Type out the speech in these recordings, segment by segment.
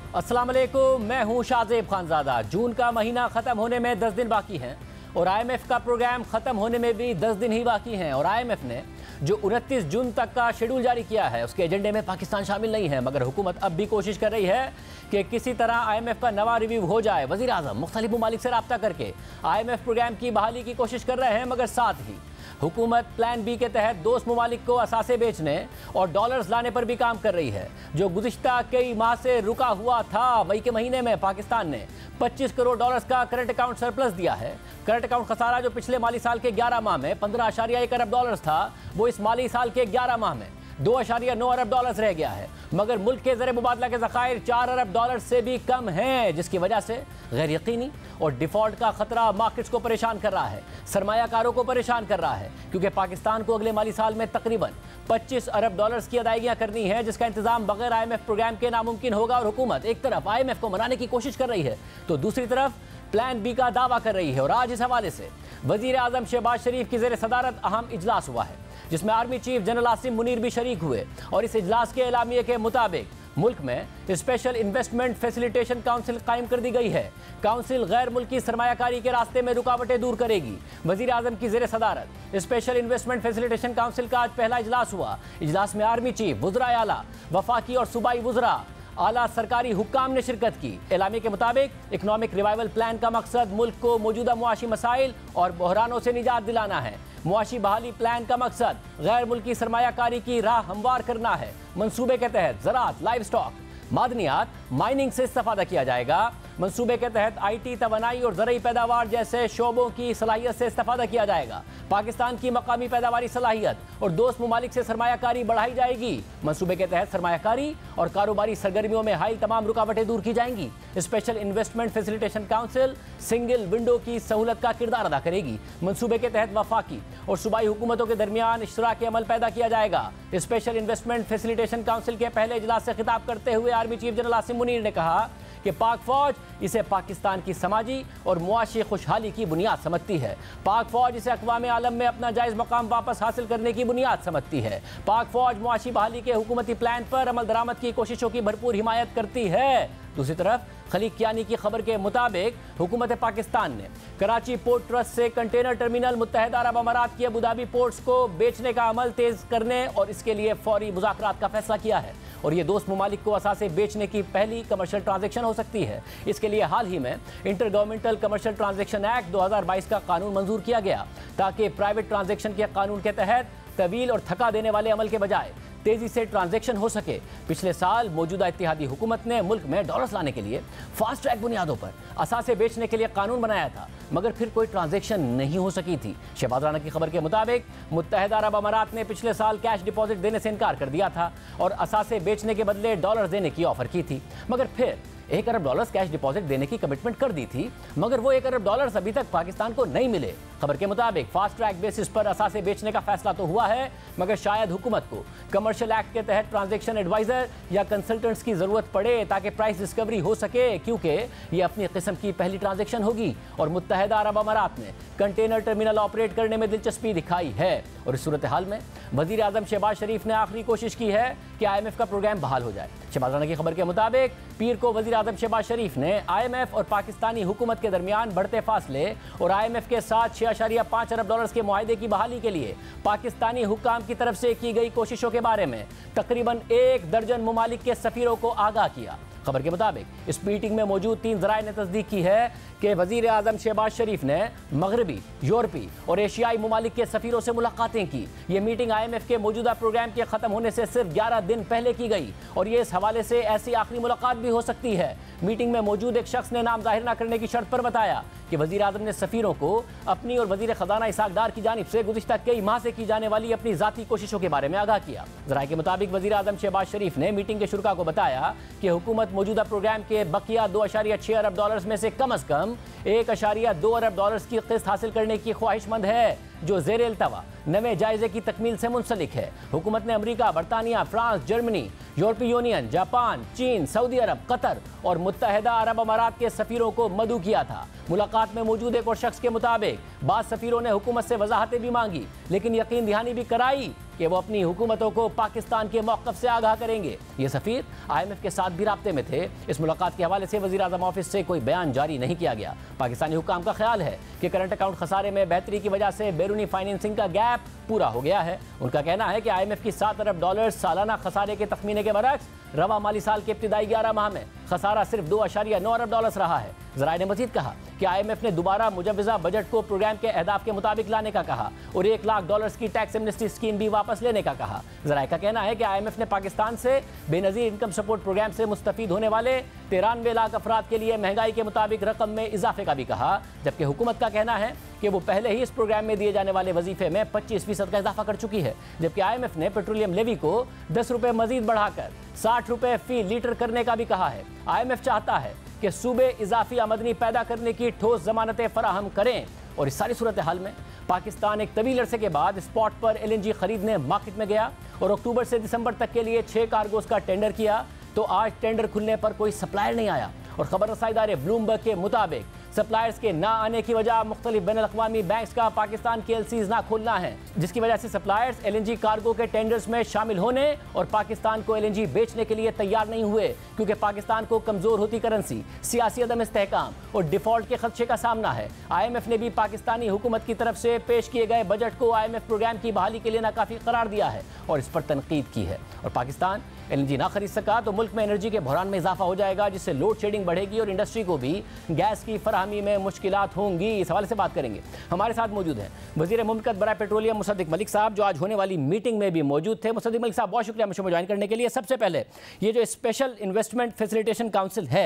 अस्सलाम वालेकुम, मैं हूं शाहजेब खानजादा। जून का महीना ख़त्म होने में 10 दिन बाकी हैं और IMF का प्रोग्राम ख़त्म होने में भी 10 दिन ही बाकी हैं। और IMF ने जो 29 जून तक का शेड्यूल जारी किया है उसके एजेंडे में पाकिस्तान शामिल नहीं है, मगर हुकूमत अब भी कोशिश कर रही है कि किसी तरह IMF का नवा रिव्यू हो जाए। वज़ीर आज़म मुख्तलिफ ममालिक से रब्ता करके IMF प्रोग्राम की बहाली की कोशिश कर रहे हैं, मगर साथ ही हुकूमत प्लान बी के तहत दोस्त ममालिक को असासे बेचने और डॉलर्स लाने पर भी काम कर रही है, जो गुज़िश्ता कई माह से रुका हुआ था। मई के महीने में पाकिस्तान ने 25 करोड़ डॉलर्स का करंट अकाउंट सरप्लस दिया है। करंट अकाउंट खसारा जो पिछले माली साल के 11 माह में 15.1 अरब डॉलर्स था, वो इस माली साल के 11 माह में 2.9 अरब डॉलर्स रह गया है। मगर मुल्क के ज़र मुबादला के ज़खायर 4 अरब डॉलर से भी कम हैं, जिसकी वजह से गैर यकीनी और डिफ़ॉल्ट का खतरा मार्केट्स को परेशान कर रहा है, सरमायाकारों को परेशान कर रहा है, क्योंकि पाकिस्तान को अगले माली साल में तकरीबन 25 अरब डॉलर्स की अदायगियाँ करनी है, जिसका इंतजाम बगैर IMF प्रोग्राम के नामुमकिन होगा। और हुकूमत एक तरफ IMF को मनाने की कोशिश कर रही है तो दूसरी तरफ प्लान बी का दावा कर रही है। और आज इस हवाले से वज़ीर आज़म शहबाज शरीफ की ज़ेर सदारत अहम इजलास हुआ है, जिसमें army chief general Asim Munir भी शरीक हुए। और इस इजलास के एलामिये के मुताबिक मुल्क में स्पेशल इन्वेस्टमेंट फैसिलिटेशन काउंसिल कायम कर दी गई है। काउंसिल गैर मुल्की सरमायाकारी के रास्ते में रुकावटें दूर करेगी। वज़ीर आज़म की ज़ेर सदारत स्पेशल इन्वेस्टमेंट फैसिलिटेशन काउंसिल का आज पहला इजलास हुआ। इजलास में आर्मी चीफ, वुज़राए आला, वफाकी और सूबाई वुज़रा, आला सरकारी हुक्काम ने शिरकत की। एलामी के मुताबिक इकनॉमिक रिवाइवल प्लान का मकसद मुल्क को मौजूदा मुआशी मसाइल और बहरानों से निजात दिलाना है। मुआशी बहाली प्लान का मकसद गैर मुल्की सरमायाकारी की राह हमवार करना है। मंसूबे के तहत ज़राअत, लाइव स्टॉक, मादनियात, माइनिंग से इस्तेफादा किया जाएगा। मंसूबे के तहत IT, तवानाई और ज़रई पैदावार जैसे शोबों की सलाहियत से इस्तेफादा किया जाएगा। पाकिस्तान की मकामी पैदावारी सलाहियत और दोस्त ममालिक से सरमायाकारी बढ़ाई जाएगी। मंसूबे के तहत सरमायाकारी और कारोबारी सरगर्मियों में हाइल तमाम रुकावटें दूर की जाएंगी। Special investment facilitation council single window की सहूलत का किरदार अदा करेगी। मंसूबे के तहत वफाकी और सूबाई हुकूमतों के दरमियान इश्तराक अमल पैदा किया जाएगा। स्पेशल इन्वेस्टमेंट फैसिलिटेशन काउंसिल के पहले इजलास से खिताब करते हुए army chief general Asim Munir ने कहा कि पाक फौज इसे पाकिस्तान की समाजी और मुआशी खुशहाली की बुनियाद समझती है। पाक फौज इसे अक़वाम आलम में अपना जायज़ मकाम वापस हासिल करने की बुनियाद समझती है। पाक फौज मुआशी बहाली के हुकूमती प्लान पर अमल दरामद की कोशिशों की भरपूर हिमायत करती है। दूसरी तरफ खलीक कियानी की खबर के मुताबिक हुकूमत पाकिस्तान ने कराची पोर्ट ट्रस्ट से कंटेनर टर्मिनल मुत्तहिदा अरब अमारात की अबू धाबी पोर्ट्स को बेचने का अमल तेज़ करने और इसके लिए फौरी मुज़ाकरात का फैसला किया है। और ये दोस्त ममालिक को असासे बेचने की पहली कमर्शियल ट्रांजैक्शन हो सकती है। इसके लिए हाल ही में inter governmental commercial transaction act 2022 का कानून मंजूर किया गया, ताकि प्राइवेट ट्रांजैक्शन के कानून के तहत तवील और थका देने वाले अमल के बजाय तेजी से ट्रांजैक्शन हो सके। पिछले साल मौजूदा इत्तेहादी हुकूमत ने मुल्क में डॉलर्स लाने के लिए फास्ट ट्रैक बुनियादों पर असासे बेचने के लिए कानून बनाया था, मगर फिर कोई ट्रांजैक्शन नहीं हो सकी थी। शहबाज राना की खबर के मुताबिक मुत्तहिदा अरब अमारात ने पिछले साल कैश डिपॉजिट देने से इनकार कर दिया था और असासे बेचने के बदले डॉलर्स देने की ऑफर की थी, मगर फिर 1 अरब डॉलर्स कैश डिपॉजिट देने की कमिटमेंट कर दी थी, मगर वो 1 अरब डॉलर्स अभी तक पाकिस्तान को नहीं मिले। खबर के मुताबिक फास्ट ट्रैक बेसिस पर असासे बेचने का फैसला तो हुआ है, मगर शायद हुकूमत को कमर्शियल एक्ट के तहत ट्रांजैक्शन एडवाइजर या कंसल्टेंट्स की जरूरत पड़े ताकि प्राइस डिस्कवरी हो सके, क्योंकि ये अपनी किस्म की पहली ट्रांजैक्शन होगी और मुत्तहिदा अरब अमारात ने कंटेनर टर्मिनल ऑपरेट करने में दिलचस्पी दिखाई है। और इस सूरत हाल में वज़ीर आज़म शहबाज शरीफ ने आखिरी कोशिश की है कि IMF का प्रोग्राम बहाल हो जाए। शहबाज राना की खबर के मुताबिक पीर को वज़ीर आज़म शहबाज शरीफ ने IMF और पाकिस्तानी हुकूमत के दरमियान बढ़ते फासले और IMF के साथ 6.5 अरब डॉलर्स के मुआहदे की बहाली के लिए पाकिस्तानी हुक्काम की तरफ से की गई कोशिशों के बारे में तकरीबन 1 दर्जन ममालिक के सफ़ीरों को आगाह किया। खबर के मुताबिक इस मीटिंग में मौजूद 3 ज़राए ने तस्दीक की है कि वज़ीर आज़म शहबाज शरीफ ने मगरबी, यूरोपी और एशियाई ममालिक के सफ़ीरों से मुलाकातें की। ये मीटिंग IMF के मौजूदा प्रोग्राम के ख़त्म होने से सिर्फ 11 दिन पहले की गई और ये इस हवाले से ऐसी आखिरी मुलाकात भी हो सकती है। मीटिंग में मौजूद एक शख्स ने नाम जाहिर न करने की शर्त पर बताया कि वज़ीर आज़म ने सफ़ीरों को अपनी और वज़ीर ख़जाना इसहाक़ डार की जानिब से गुज़िश्ता कई माह से की जाने वाली अपनी ज़ाती कोशिशों के बारे में आगाह किया। ज़राए के मुताबिक वज़ीर आज़म शहबाज शरीफ ने मीटिंग के शुरा को बताया कि हुकूमत मौजूदा प्रोग्राम के बकिया 2.6 अरब डॉलर्स में से कम 1.2 अरब डॉलर्स की किस्त हासिल करने की ख्वाहिशमंद है, जो ज़ेर इल्तवा नवे जायजे की तकमील से मुंसलिक है। हुकूमत ने अमरीका, बरतानिया, फ्रांस, जर्मनी, यूरोपीय यूनियन, जापान, चीन, सऊदी अरब, कतर और मुत्तहिदा अरब अमारात के सफ़ीरों को मदऊ किया था। मुलाकात में मौजूद एक और शख्स के मुताबिक बाद सफ़ीरों ने हुकूमत से वजाहतें भी मांगी, लेकिन यकीन दहानी भी कराई कि वो अपनी हुकूमतों को पाकिस्तान के मौक़िफ़ से आगाह करेंगे। ये सफ़ीर IMF के साथ भी राब्ते में थे। इस मुलाकात के हवाले से वज़ीर आज़म ऑफिस से कोई बयान जारी नहीं किया गया। पाकिस्तानी हुकाम का ख्याल है कि करंट अकाउंट खसारे में बेहतरी की वजह से बैरूनी फाइनेंसिंग का गैप पूरा हो गया है। उनका कहना है कि IMF की 7 अरब डॉलर सालाना खसारे के तखमीने के बरक्स रवा माली साल के इब्तिदाई 11 माह में खसारा सिर्फ 2.9 अरब डॉलर रहा है। ज़राए ने मजीद कहा कि IMF ने दोबारा मुजव्वज़ा बजट को प्रोग्राम के अहदाफ के मुताबिक लाने का कहा और $1 लाख की टैक्स एमनेस्टी स्कीम भी वापस लेने का कहा। ज़राए का कहना है कि IMF ने पाकिस्तान से बेनज़ीर इनकम सपोर्ट प्रोग्राम से मुस्तफ़ीद होने वाले 93 लाख अफराद के लिए महंगाई के मुताबिक रकम में इजाफे का भी कहा, जबकि हुकूमत का कहना है कि वो पहले ही इस प्रोग्राम में दिए जाने वाले वजीफे में 25% का इजाफा कर चुकी है। जबकि IMF ने पेट्रोलियम लेवी को 10 रुपये मजीद बढ़ाकर 60 रुपये फी लीटर करने का भी कहा है। IMF चाहता है कि सूबे इजाफी आमदनी पैदा करने की ठोस जमानतें फराहम करें और इस सारी सूरत हाल में पाकिस्तान एक तवील अरसे के बाद स्पॉट पर LNG खरीदने मार्केट में गया और अक्टूबर से दिसंबर तक के लिए 6 कार्गोज का टेंडर किया, तो आज टेंडर खुलने पर कोई सप्लायर नहीं आया और खबर रसाई इदारे ब्लूमबर्ग के मुताबिक सप्लायर्स के ना आने की वजह मुख्तलिफ बैनुल-अक़वामी बैंक्स का पाकिस्तान के LCs ना खोलना है, जिसकी वजह से सप्लायर्स LNG कार्गो के टेंडर्स में शामिल होने और पाकिस्तान को LNG बेचने के लिए तैयार नहीं हुए, क्योंकि पाकिस्तान को कमज़ोर होती करेंसी, सियासी अदम इस्तेहकाम और डिफ़ॉल्ट के खदशे का सामना है। IMF ने भी पाकिस्तानी हुकूमत की तरफ से पेश किए गए बजट को IMF प्रोग्राम की बहाली के लिए नाकाफ़ी करार दिया है और इस पर तनकीद की है। और पाकिस्तान LNG ना खरीद सका तो मुल्क में एनर्जी के बहरान में इजाफा हो जाएगा, जिससे लोड शेडिंग बढ़ेगी और इंडस्ट्री को भी गैस की फराहमी में मुश्किलात होंगी। इस हवाले से बात करेंगे। हमारे साथ मौजूद हैं वज़ीर मुमलिकत बराए पेट्रोलियम मुसद्दिक मलिक साहब, जो आज होने वाली मीटिंग में भी मौजूद थे। मुसद्दिक मलिक साहब, बहुत शुक्रिया मुझे ज्वाइन करने के लिए। सबसे पहले ये जो स्पेशल इन्वेस्टमेंट फैसिलिटेशन काउंसिल है,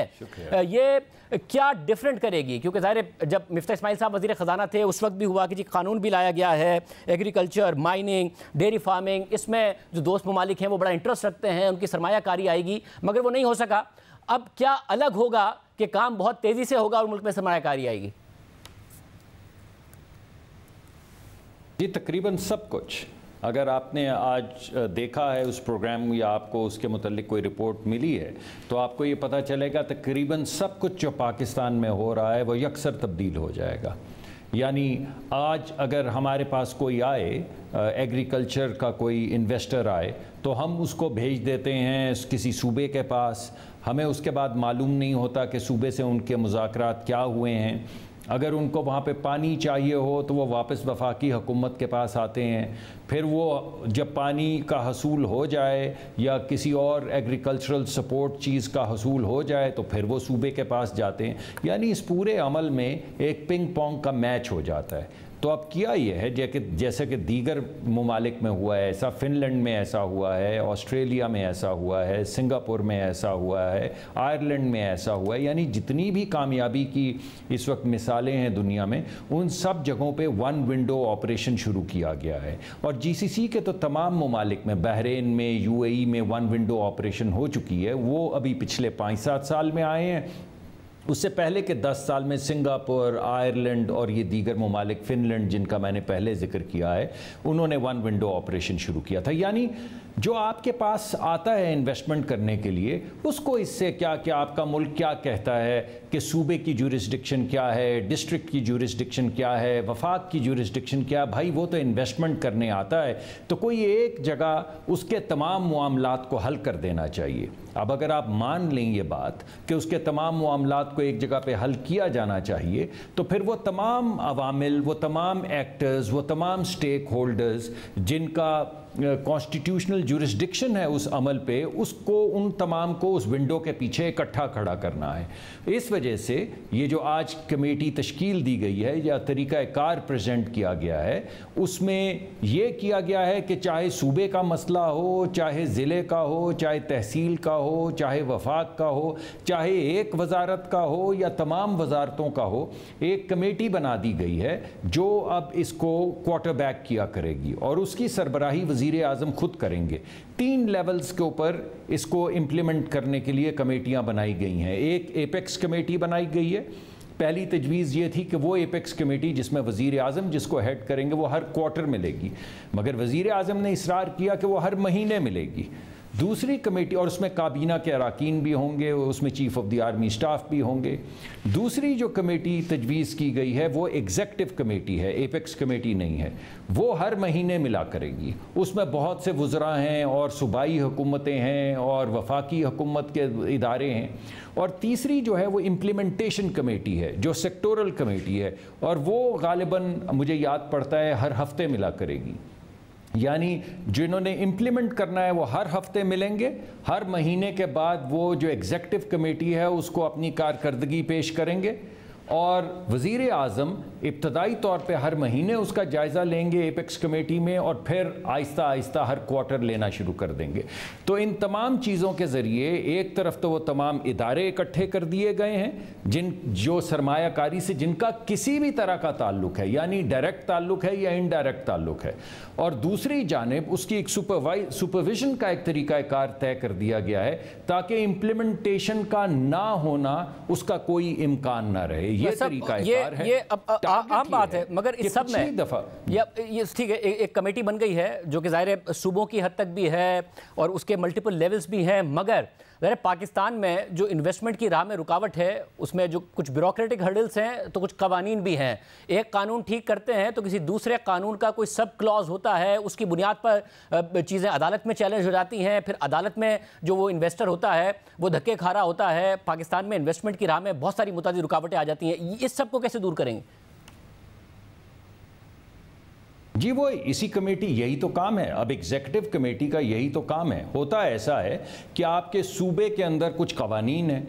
ये क्या डिफरेंट करेगी? क्योंकि ज़ाहिर जब मिफ्ता इस्माइल साहब वज़ीर ख़जाना थे उस वक्त भी हुआ कि जी कानून भी लाया गया है, एग्रीकल्चर, माइनिंग, डेयरी फार्मिंग, इसमें जो दोस्त ममालिक हैं वो बड़ा इंटरेस्ट रखते हैं, उनकी सरमायाकारी आएगी, मगर वो नहीं हो सका। अब क्या अलग होगा कि काम बहुत तेज़ी से होगा और मुल्क में सरमायाकारी आएगी? जी, तकरीबन सब कुछ। अगर आपने आज देखा है उस प्रोग्राम या आपको उसके मुतालिक कोई रिपोर्ट मिली है तो आपको ये पता चलेगा तकरीबन सब कुछ जो पाकिस्तान में हो रहा है वो यकसर तब्दील हो जाएगा। यानी आज अगर हमारे पास कोई आए, एग्रीकल्चर का कोई इन्वेस्टर आए, तो हम उसको भेज देते हैं किसी सूबे के पास, हमें उसके बाद मालूम नहीं होता कि सूबे से उनके मुज़ाकरात क्या हुए हैं। अगर उनको वहाँ पे पानी चाहिए हो तो वो वापस वफाकी हुकूमत के पास आते हैं, फिर वो जब पानी का हसूल हो जाए या किसी और एग्रीकल्चरल सपोर्ट चीज़ का हसूल हो जाए तो फिर वो सूबे के पास जाते हैं। यानी इस पूरे अमल में एक पिंग पोंग का मैच हो जाता है। तो अब किया ये है जैसे कि दीगर ममालिक में हुआ है ऐसा, फ़िनलैंड में ऐसा हुआ है, ऑस्ट्रेलिया में ऐसा हुआ है, सिंगापुर में ऐसा हुआ है, आयरलैंड में ऐसा हुआ है, यानी जितनी भी कामयाबी की इस वक्त मिसालें हैं दुनिया में, उन सब जगहों पे वन विंडो ऑपरेशन शुरू किया गया है। और GCC के तो तमाम ममालिक में, बहरीन में, UAE में वन विंडो ऑपरेशन हो चुकी है। वो अभी पिछले 5-7 साल में आए हैं। उससे पहले के 10 साल में सिंगापुर, आयरलैंड और ये दीगर ममालिक, फ़िनलैंड जिनका मैंने पहले जिक्र किया है, उन्होंने वन विंडो ऑपरेशन शुरू किया था। यानी जो आपके पास आता है इन्वेस्टमेंट करने के लिए, उसको इससे क्या क्या आपका मुल्क क्या कहता है कि सूबे की जुरिस्डिक्शन क्या है, डिस्ट्रिक्ट की जुरिस्डिक्शन क्या है, वफाक की जुरिस्डिक्शन क्या है, भाई वो तो इन्वेस्टमेंट करने आता है, तो कोई एक जगह उसके तमाम मामलात को हल कर देना चाहिए। अब अगर आप मान लें ये बात कि उसके तमाम मामलात को एक जगह पे हल किया जाना चाहिए, तो फिर वो तमाम अवामिल, वो तमाम एक्टर्स, वो तमाम स्टेक होल्डर्स जिनका कॉन्स्टिट्यूशनल जुरिस्डिक्शन है उस अमल पे, उसको उन तमाम को उस विंडो के पीछे इकट्ठा खड़ा करना है। इस वजह से ये जो आज कमेटी तश्कील दी गई है या तरीक़ाकार प्रेजेंट किया गया है, उसमें ये किया गया है कि चाहे सूबे का मसला हो, चाहे ज़िले का हो, चाहे तहसील का हो, चाहे वफाक का हो, चाहे एक वजारत का हो या तमाम वजारतों का हो, एक कमेटी बना दी गई है जो अब इसको क्वार्टर बैक किया करेगी और उसकी सरबराही वज़ीर आज़म खुद करेंगे। 3 लेवल्स के ऊपर इसको इम्प्लीमेंट करने के लिए कमेटियां बनाई गई हैं। एक एपेक्स कमेटी बनाई गई है। पहली तजवीज़ ये थी कि वो एपेक्स कमेटी जिसमें वज़ीर आज़म जिसको हेड करेंगे वो हर क्वार्टर मिलेगी, मगर वज़ीर आज़म ने इसरार किया कि वो हर महीने मिलेगी। दूसरी कमेटी, और उसमें काबीना के अरकान भी होंगे, उसमें chief of the army staff भी होंगे। दूसरी जो कमेटी तजवीज़ की गई है वो एग्जेक्टिव कमेटी है, एपेक्स कमेटी नहीं है। वो हर महीने मिला करेगी। उसमें बहुत से वज़रा हैं और सूबाई हुकूमतें हैं और वफाकी हुकूमत के इदारे हैं। और तीसरी जो है वो इम्प्लीमेंटेशन कमेटी है, जो सेक्टोरल कमेटी है, और वो गालिबन मुझे याद पड़ता है हर हफ्ते मिला करेगी। यानी जिन्होंने इम्प्लीमेंट करना है वो हर हफ्ते मिलेंगे, हर महीने के बाद वो जो एग्जेक्टिव कमेटी है उसको अपनी कारकर्दगी पेश करेंगे, और वज़ीर आज़म इब्तदाई तौर पे हर महीने उसका जायज़ा लेंगे एपेक्स कमेटी में, और फिर आहिस्ता आहिस्ता हर क्वार्टर लेना शुरू कर देंगे। तो इन तमाम चीज़ों के ज़रिए एक तरफ तो वो तमाम इदारे इकट्ठे कर दिए गए हैं जो सरमायाकारी से जिनका किसी भी तरह का ताल्लुक है, यानी डायरेक्ट ताल्लुक है या इनडायरेक्ट ताल्लुक है, और दूसरी जानिब उसकी एक सुपरविजन का एक तरीक़ाकार तय कर दिया गया है ताकि इम्प्लीमेंटेशन का ना होना उसका कोई इम्कान ना रहे। ये तरीक़ाकार है, ये आम बात है, मगर इस सब में ये ठीक है, एक कमेटी बन गई है जो कि ज़ाहिर है सूबों की हद तक भी है और उसके मल्टीपल लेवल्स भी हैं, मगर ज़ाहिर पाकिस्तान में जो इन्वेस्टमेंट की राह में रुकावट है उसमें जो कुछ ब्यूरोक्रेटिक हर्डल्स हैं तो कुछ कवानीन भी हैं। एक कानून ठीक करते हैं तो किसी दूसरे कानून का कोई सब क्लॉज होता है, उसकी बुनियाद पर चीज़ें अदालत में चैलेंज हो जाती हैं, फिर अदालत में जो वो इन्वेस्टर होता है वो धक्के खा रहा होता है। पाकिस्तान में इन्वेस्टमेंट की राह में बहुत सारी मुतादिद रुकावटें आ जाती हैं, इस सब को कैसे दूर करेंगे? जी वो इसी कमेटी, यही तो काम है। अब एग्जेक्टिव कमेटी का यही तो काम है। होता ऐसा है कि आपके सूबे के अंदर कुछ कवानीन हैं,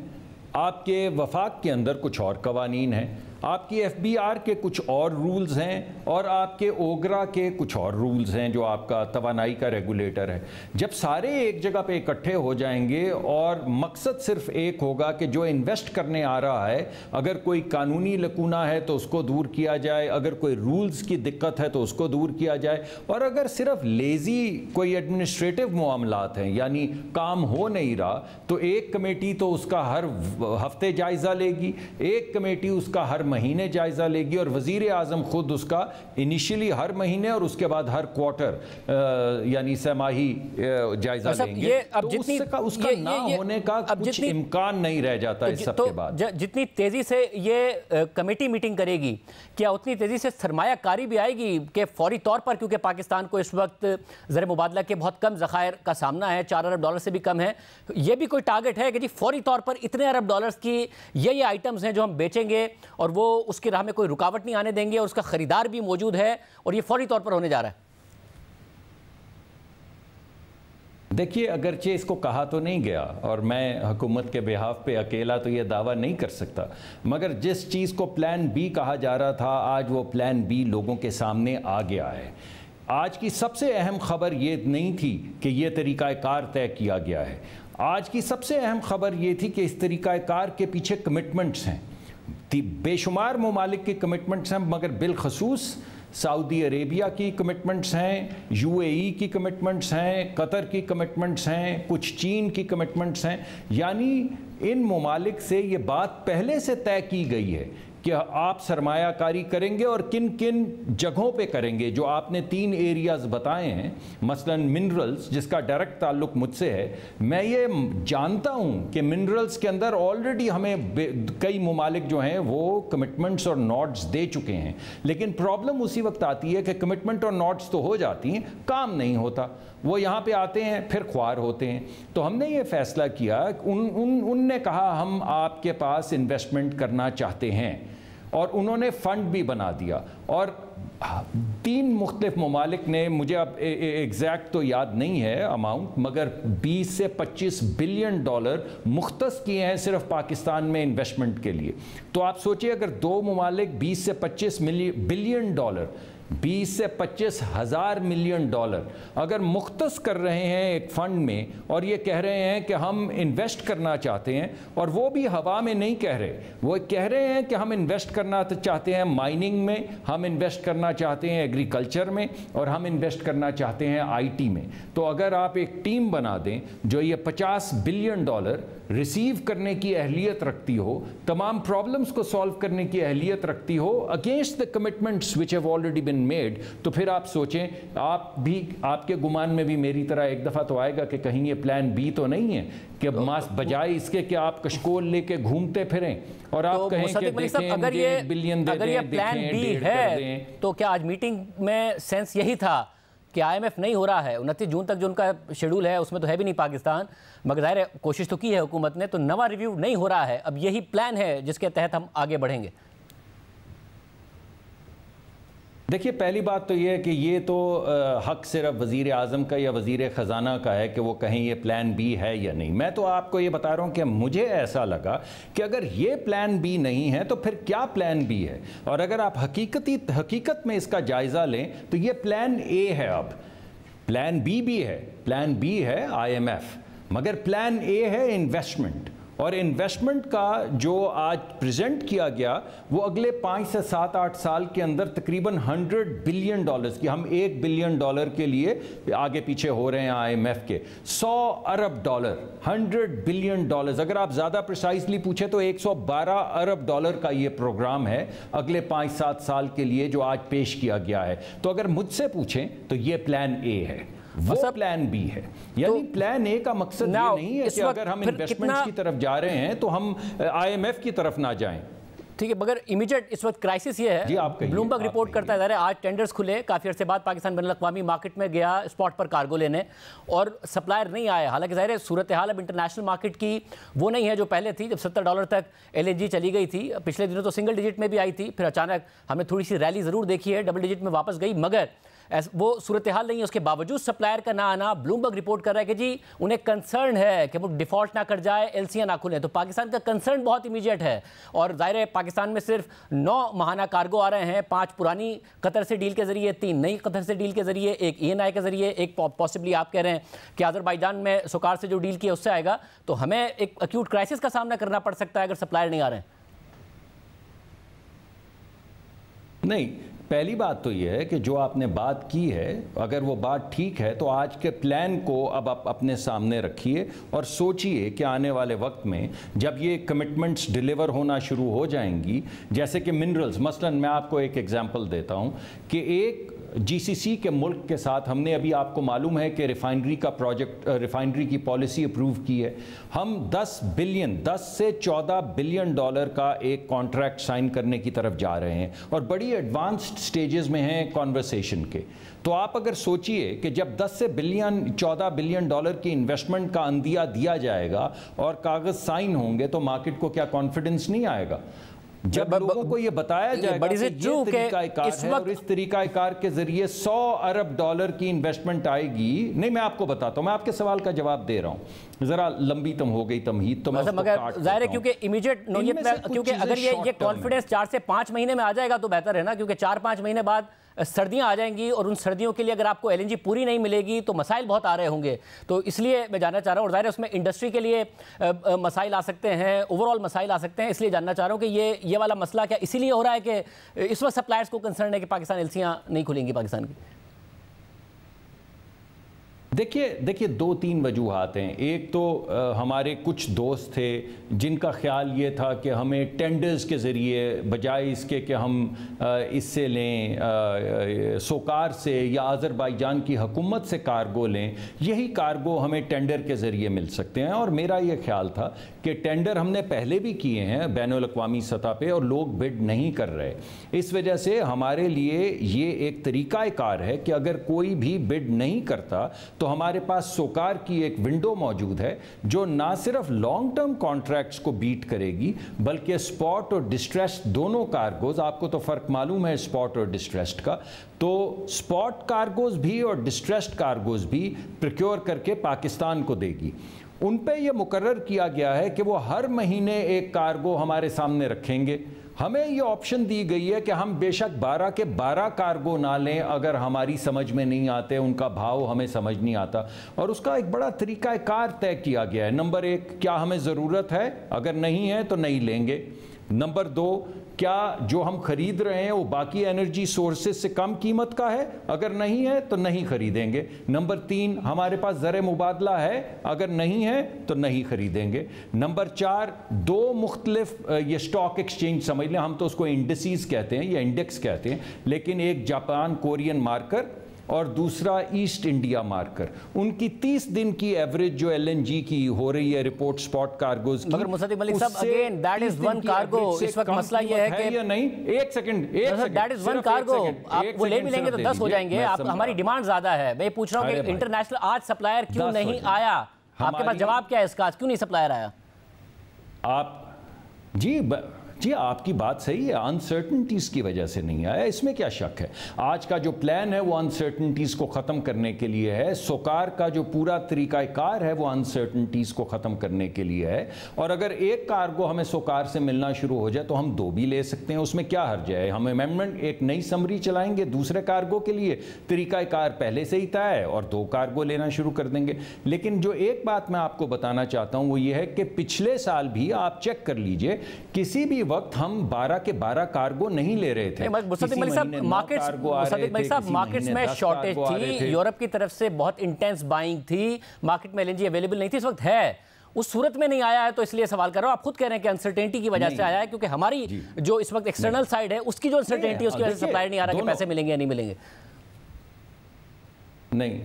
आपके वफाक के अंदर कुछ और कवानीन हैं, आपकी FBR के कुछ और रूल्स हैं, और आपके ओगरा के कुछ और रूल्स हैं जो आपका तवानाई का रेगुलेटर है। जब सारे एक जगह पे इकट्ठे हो जाएंगे और मकसद सिर्फ एक होगा कि जो इन्वेस्ट करने आ रहा है अगर कोई कानूनी लकूना है तो उसको दूर किया जाए, अगर कोई रूल्स की दिक्कत है तो उसको दूर किया जाए, और अगर सिर्फ लेज़ी कोई एडमिनिस्ट्रेटिव मामलात हैं यानी काम हो नहीं रहा तो एक कमेटी तो उसका हर हफ्ते जायज़ा लेगी, एक कमेटी उसका हर महीने जायजा लेगी, और वजीर आजम खुद उसका इनिशियली हर महीने और उसके बाद हर क्वार्टर यानी सहमाही जायजा लेंगे। अब तो उसका ना होने का कुछ इम्कान नहीं रह जाता इस सब के बाद। जितनी तेजी से ये कमेटी मीटिंग करेगी, क्या उतनी तेजी से सरमायाकारी भी आएगी कि फौरी तौर पर, क्योंकि पाकिस्तान को इस वक्त ज़र मुबादला के बहुत कम ज़खायर का सामना है, $4 अरब से भी कम है, ये भी कोई टारगेट है कि जी फौरी तौर पर इतने अरब डॉलर्स की ये आइटम्स हैं जो हम बेचेंगे और वो उसकी राह में कोई रुकावट नहीं आने देंगे और उसका खरीदार भी मौजूद है और ये फौरी तौर पर होने जा रहा है? देखिए, अगरचे इसको कहा तो नहीं गया और मैं हुकूमत के बिहाफ पे अकेला तो ये दावा नहीं कर सकता, मगर जिस चीज़ को प्लान बी कहा जा रहा था आज वो प्लान बी लोगों के सामने आ गया है। आज की सबसे अहम खबर ये नहीं थी कि ये तरीक़ाकार तय किया गया है, आज की सबसे अहम खबर ये थी कि इस तरीक़ाकार के पीछे कमिटमेंट्स हैं, बेशुमार ममालिक की कमिटमेंट्स हैं, मगर बिलखसूस सऊदी अरेबिया की कमिटमेंट्स हैं, UAE की कमिटमेंट्स हैं, कतर की कमिटमेंट्स हैं, कुछ चीन की कमिटमेंट्स हैं। यानी इन ममालिक से ये बात पहले से तय की गई है कि आप सरमायाकारी करेंगे और किन किन जगहों पे करेंगे। जो आपने 3 एरियाज़ बताए हैं, मसलन मिनरल्स जिसका डायरेक्ट ताल्लुक मुझसे है, मैं ये जानता हूँ कि मिनरल्स के अंदर ऑलरेडी हमें कई ममालिक जो हैं वो कमिटमेंट्स और नोट्स दे चुके हैं, लेकिन प्रॉब्लम उसी वक्त आती है कि कमिटमेंट और नोट्स तो हो जाती हैं, काम नहीं होता, वो यहाँ पे आते हैं फिर ख्वार होते हैं। तो हमने ये फैसला किया, उनने कहा हम आपके पास इन्वेस्टमेंट करना चाहते हैं और उन्होंने फ़ंड भी बना दिया, और 3 मुख्तलिफ ममालिक ने, मुझे अब एग्जैक्ट तो याद नहीं है अमाउंट, मगर 20 से 25 बिलियन डॉलर मुख्तस किए हैं सिर्फ पाकिस्तान में इन्वेस्टमेंट के लिए। तो आप सोचिए अगर 2 ममालिक 20 से 25 बिलियन डॉलर, 20 से 25 हज़ार मिलियन डॉलर अगर मुख्तस कर रहे हैं एक फ़ंड में और ये कह रहे हैं कि हम इन्वेस्ट करना चाहते हैं, और वो भी हवा में नहीं कह रहे, वो कह रहे हैं कि हम इन्वेस्ट करना चाहते हैं माइनिंग में, हम इन्वेस्ट करना चाहते हैं एग्रीकल्चर में, और हम इन्वेस्ट करना चाहते हैं IT में। तो अगर आप एक टीम बना दें जो ये 50 बिलियन डॉलर रिसीव करने की अहलियत रखती हो, तमाम प्रॉब्लम्स को सॉल्व करने की अहलियत रखती हो, against the commitments which have already been been made, तो फिर आप सोचें, आप भी, आपके गुमान में भी मेरी तरह एक दफ़ा तो आएगा कि कहीं ये प्लान बी तो नहीं है कि बजाय इसके कि आप कशकोल लेके घूमते फिरें और आप कहें कि देखें अगर ये बिलियन अगर ये प्लान बी है तो क्या आज मीटिंग में सेंस यही था कि आईएमएफ नहीं हो रहा है? 29 जून तक जो उनका शेड्यूल है उसमें तो है भी नहीं पाकिस्तान, मगर ज़ाहिर है कोशिश तो की है हुकूमत ने, तो नवा रिव्यू नहीं हो रहा है, अब यही प्लान है जिसके तहत हम आगे बढ़ेंगे। देखिए, पहली बात तो ये है कि ये तो हक सिर्फ वज़ीर आज़म का या वज़ीर ख़जाना का है कि वो कहें ये प्लान बी है या नहीं। मैं तो आपको ये बता रहा हूँ कि मुझे ऐसा लगा कि अगर ये प्लान बी नहीं है तो फिर क्या प्लान बी है, और अगर आप हकीकत में इसका जायज़ा लें तो ये प्लान ए है। अब प्लान बी भी है, प्लान बी है IMF, मगर प्लान ए है इन्वेस्टमेंट। और इन्वेस्टमेंट का जो आज प्रेजेंट किया गया वो अगले 5 से 7-8 साल के अंदर तकरीबन $100 बिलियन की, हम $1 बिलियन के लिए आगे पीछे हो रहे हैं IMF के, $100 अरब, $100 बिलियन। अगर आप ज़्यादा प्रिसाइसली पूछे तो $112 अरब का ये प्रोग्राम है अगले 5-7 साल के लिए जो आज पेश किया गया है। तो अगर मुझसे पूछें तो ये प्लान ए है, वो प्लान बी है। यानी तो प्लान ए का मकसद ये नहीं है कि अगर हम इन्वेस्टमेंट्स की तरफ जा रहे हैं तो हम IMF की तरफ ना जाएं। ठीक है, मगर इमीडिएट इस वक्त क्राइसिस ये है, ब्लूमबर्ग रिपोर्ट करता है आज टेंडर्स खुले, काफ़ी अर्से बाद पाकिस्तान बैनुल-अक़वामी मार्केट में गया स्पॉट पर कार्गो लेने और सप्लायर नहीं आया। हालांकि ज़ाहिर है सूरत हाल अब इंटरनेशनल मार्केट की वो नहीं है जो पहले थी, जब $70 तक LNG चली गई थी। पिछले दिनों तो सिंगल डिजिट में भी आई थी, फिर अचानक हमने थोड़ी सी रैली ज़रूर देखी है, डबल डिजिट में वापस गई, मगर वो सूरत हाल नहीं है। उसके बावजूद सप्लायर का ना आना, ब्लूमबर्ग रिपोर्ट कर रहा है कि जी उन्हें कंसर्न है कि वो डिफॉल्ट ना कर जाए, LCयां ना खुलें। तो पाकिस्तान का कंसर्न बहुत इमीडिएट है और जाहिर है पाकिस्तान में सिर्फ 9 माहाना कार्गो आ रहे हैं, 5 पुरानी कतर से डील के जरिए, 3 नई कतर से डील के जरिए, एक ENI के जरिए, एक पॉसिबली आप कह रहे हैं कि अजरबैजान में सोकार से जो डील किया उससे आएगा। तो हमें एक एक्यूट क्राइसिस का सामना करना पड़ सकता है अगर सप्लायर नहीं आ रहे हैं। नहीं, पहली बात तो यह है कि जो आपने बात की है, अगर वो बात ठीक है तो आज के प्लान को अब आप अपने सामने रखिए और सोचिए कि आने वाले वक्त में जब ये कमिटमेंट्स डिलीवर होना शुरू हो जाएंगी, जैसे कि मिनरल्स, मसलन मैं आपको एक एग्जांपल देता हूं कि एक GCC के मुल्क के साथ हमने अभी, आपको मालूम है कि रिफाइनरी का प्रोजेक्ट, रिफाइनरी की पॉलिसी अप्रूव की है। हम 10 से 14 बिलियन डॉलर का एक कॉन्ट्रैक्ट साइन करने की तरफ जा रहे हैं और बड़ी एडवांस्ड स्टेजेस में हैं कॉन्वर्सेशन के। तो आप अगर सोचिए कि जब 10 से 14 बिलियन डॉलर की इन्वेस्टमेंट का अंदिया दिया जाएगा और कागज साइन होंगे तो मार्केट को क्या कॉन्फिडेंस नहीं आएगा? जब लोगों को ये बताया जाएगा कि ये तरीकाकार है और इस तरीकाकार के जरिए $100 अरब की इन्वेस्टमेंट आएगी। नहीं, मैं आपको बताता हूं, मैं आपके सवाल का जवाब दे रहा हूं, जरा लंबी हो गई तमहीद तो मैं मगर जाहिर है क्योंकि इमीडिएट क्योंकि अगर ये कॉन्फिडेंस 4 से 5 महीने में आ जाएगा तो बेहतर है ना, क्योंकि 4-5 महीने बाद सर्दियां आ जाएंगी और उन सर्दियों के लिए अगर आपको LNG पूरी नहीं मिलेगी तो मसाइल बहुत आ रहे होंगे। तो इसलिए मैं जानना चाह रहा हूँ, और ज़ाहिर है उसमें इंडस्ट्री के लिए मसाइल आ सकते हैं, ओवरऑल मसाइल आ सकते हैं, इसलिए जानना चाह रहा हूँ कि ये वाला मसला क्या इसीलिए हो रहा है कि इस वक्त सप्लायर्स को कंसर्न है कि पाकिस्तान LCयां नहीं खुलेंगी पाकिस्तान की? देखिए 2-3 वजूहात हैं। एक तो हमारे कुछ दोस्त थे जिनका ख्याल ये था कि हमें टेंडर्स के ज़रिए, बजाय इसके कि हम इससे लें सोकार से या अज़रबैजान की हुकूमत से कार्गो लें, यही कार्गो हमें टेंडर के ज़रिए मिल सकते हैं। और मेरा ये ख्याल था कि टेंडर हमने पहले भी किए हैं बैनुल-अक़वामी सतह पे और लोग बिड नहीं कर रहे। इस वजह से हमारे लिए ये एक तरीक़ाकार है कि अगर कोई भी बिड नहीं करता तो हमारे पास सोकार की एक विंडो मौजूद है जो ना सिर्फ लॉन्ग टर्म कॉन्ट्रैक्ट्स को बीट करेगी बल्कि स्पॉट और डिस्ट्रेस्ड दोनों कार्गोज, आपको तो फर्क मालूम है स्पॉट और डिस्ट्रेस्ड का, तो स्पॉट कार्गोज भी और डिस्ट्रेस्ड कार्गोज भी प्रोक्योर करके पाकिस्तान को देगी। उन पे ये मुकर्रर किया गया है कि वो हर महीने एक कार्गो हमारे सामने रखेंगे। हमें ये ऑप्शन दी गई है कि हम बेशक 12 के 12 कार्गो ना लें अगर हमारी समझ में नहीं आते, उनका भाव हमें समझ नहीं आता, और उसका एक बड़ा तरीकाकार तय किया गया है। नंबर 1, क्या हमें ज़रूरत है? अगर नहीं है तो नहीं लेंगे। नंबर 2, क्या जो हम खरीद रहे हैं वो बाकी एनर्जी सोर्सेज से कम कीमत का है? अगर नहीं है तो नहीं खरीदेंगे। नंबर 3, हमारे पास ज़र मुबादला है? अगर नहीं है तो नहीं खरीदेंगे। नंबर 4, 2 मुख्तलिफ ये स्टॉक एक्सचेंज समझ लें, हम तो उसको इंडिसेस कहते हैं या इंडेक्स कहते हैं, लेकिन एक जापान कोरियन मार्कर और दूसरा ईस्ट इंडिया मार्कर, उनकी 30 दिन की एवरेज जो एलएनजी की हो रही है रिपोर्ट स्पॉट कार्गोज की, मगर मुसद्दिक मलिक साहब, again that is one cargo. इस वक्त मसला ये है कि या नहीं, एक second that is one cargo. आप वो ले भी लेंगे तो 10 हो जाएंगे। आप हमारी डिमांड ज्यादा है। मैं पूछ रहा हूँ कि इंटरनेशनल आज सप्लायर क्यों नहीं आया? आपके पास जवाब क्या है इसका? क्यों नहीं सप्लायर आया? आप जी आपकी बात सही है, अनसर्टनिटीज़ की वजह से नहीं आया, इसमें क्या शक है। आज का जो प्लान है वो अनसर्टनिटीज़ को ख़त्म करने के लिए है। सोकार का जो पूरा तरीक़ाकार है वो अनसर्टनिटीज़ को ख़त्म करने के लिए है। और अगर एक कार्गो हमें सोकार से मिलना शुरू हो जाए तो हम 2 भी ले सकते हैं, उसमें क्या हर्ज है। हम अमेंडमेंट एक नई समरी चलाएंगे दूसरे कार्गो के लिए, तरीक़ाकार पहले से ही तय है और 2 कार्गो लेना शुरू कर देंगे। लेकिन जो एक बात मैं आपको बताना चाहता हूँ वो ये है कि पिछले साल भी आप चेक कर लीजिए, किसी भी वक्त हम 12 के 12 कार्गो नहीं ले रहे थे। मुसद्दिक मलिक साहब, मार्केट्स में शॉर्टेज थी, यूरोप की तरफ से बहुत इंटेंस बाइंग थी, मार्केट में एलएनजी अवेलेबल नहीं थी, इस वक्त है। उस सूरत में नहीं आया है तो इसलिए सवाल कर रहा हूं। आप खुद कह रहे हैं कि अनसर्टेनिटी की वजह से आया है, क्योंकि हमारी जो इस वक्त एक्सटर्नल साइड है उसकी जो अनसर्टेनिटी है उसकी वजह से सप्लाई नहीं आ रहा कि पैसे मिलेंगे या नहीं मिलेंगे। नहीं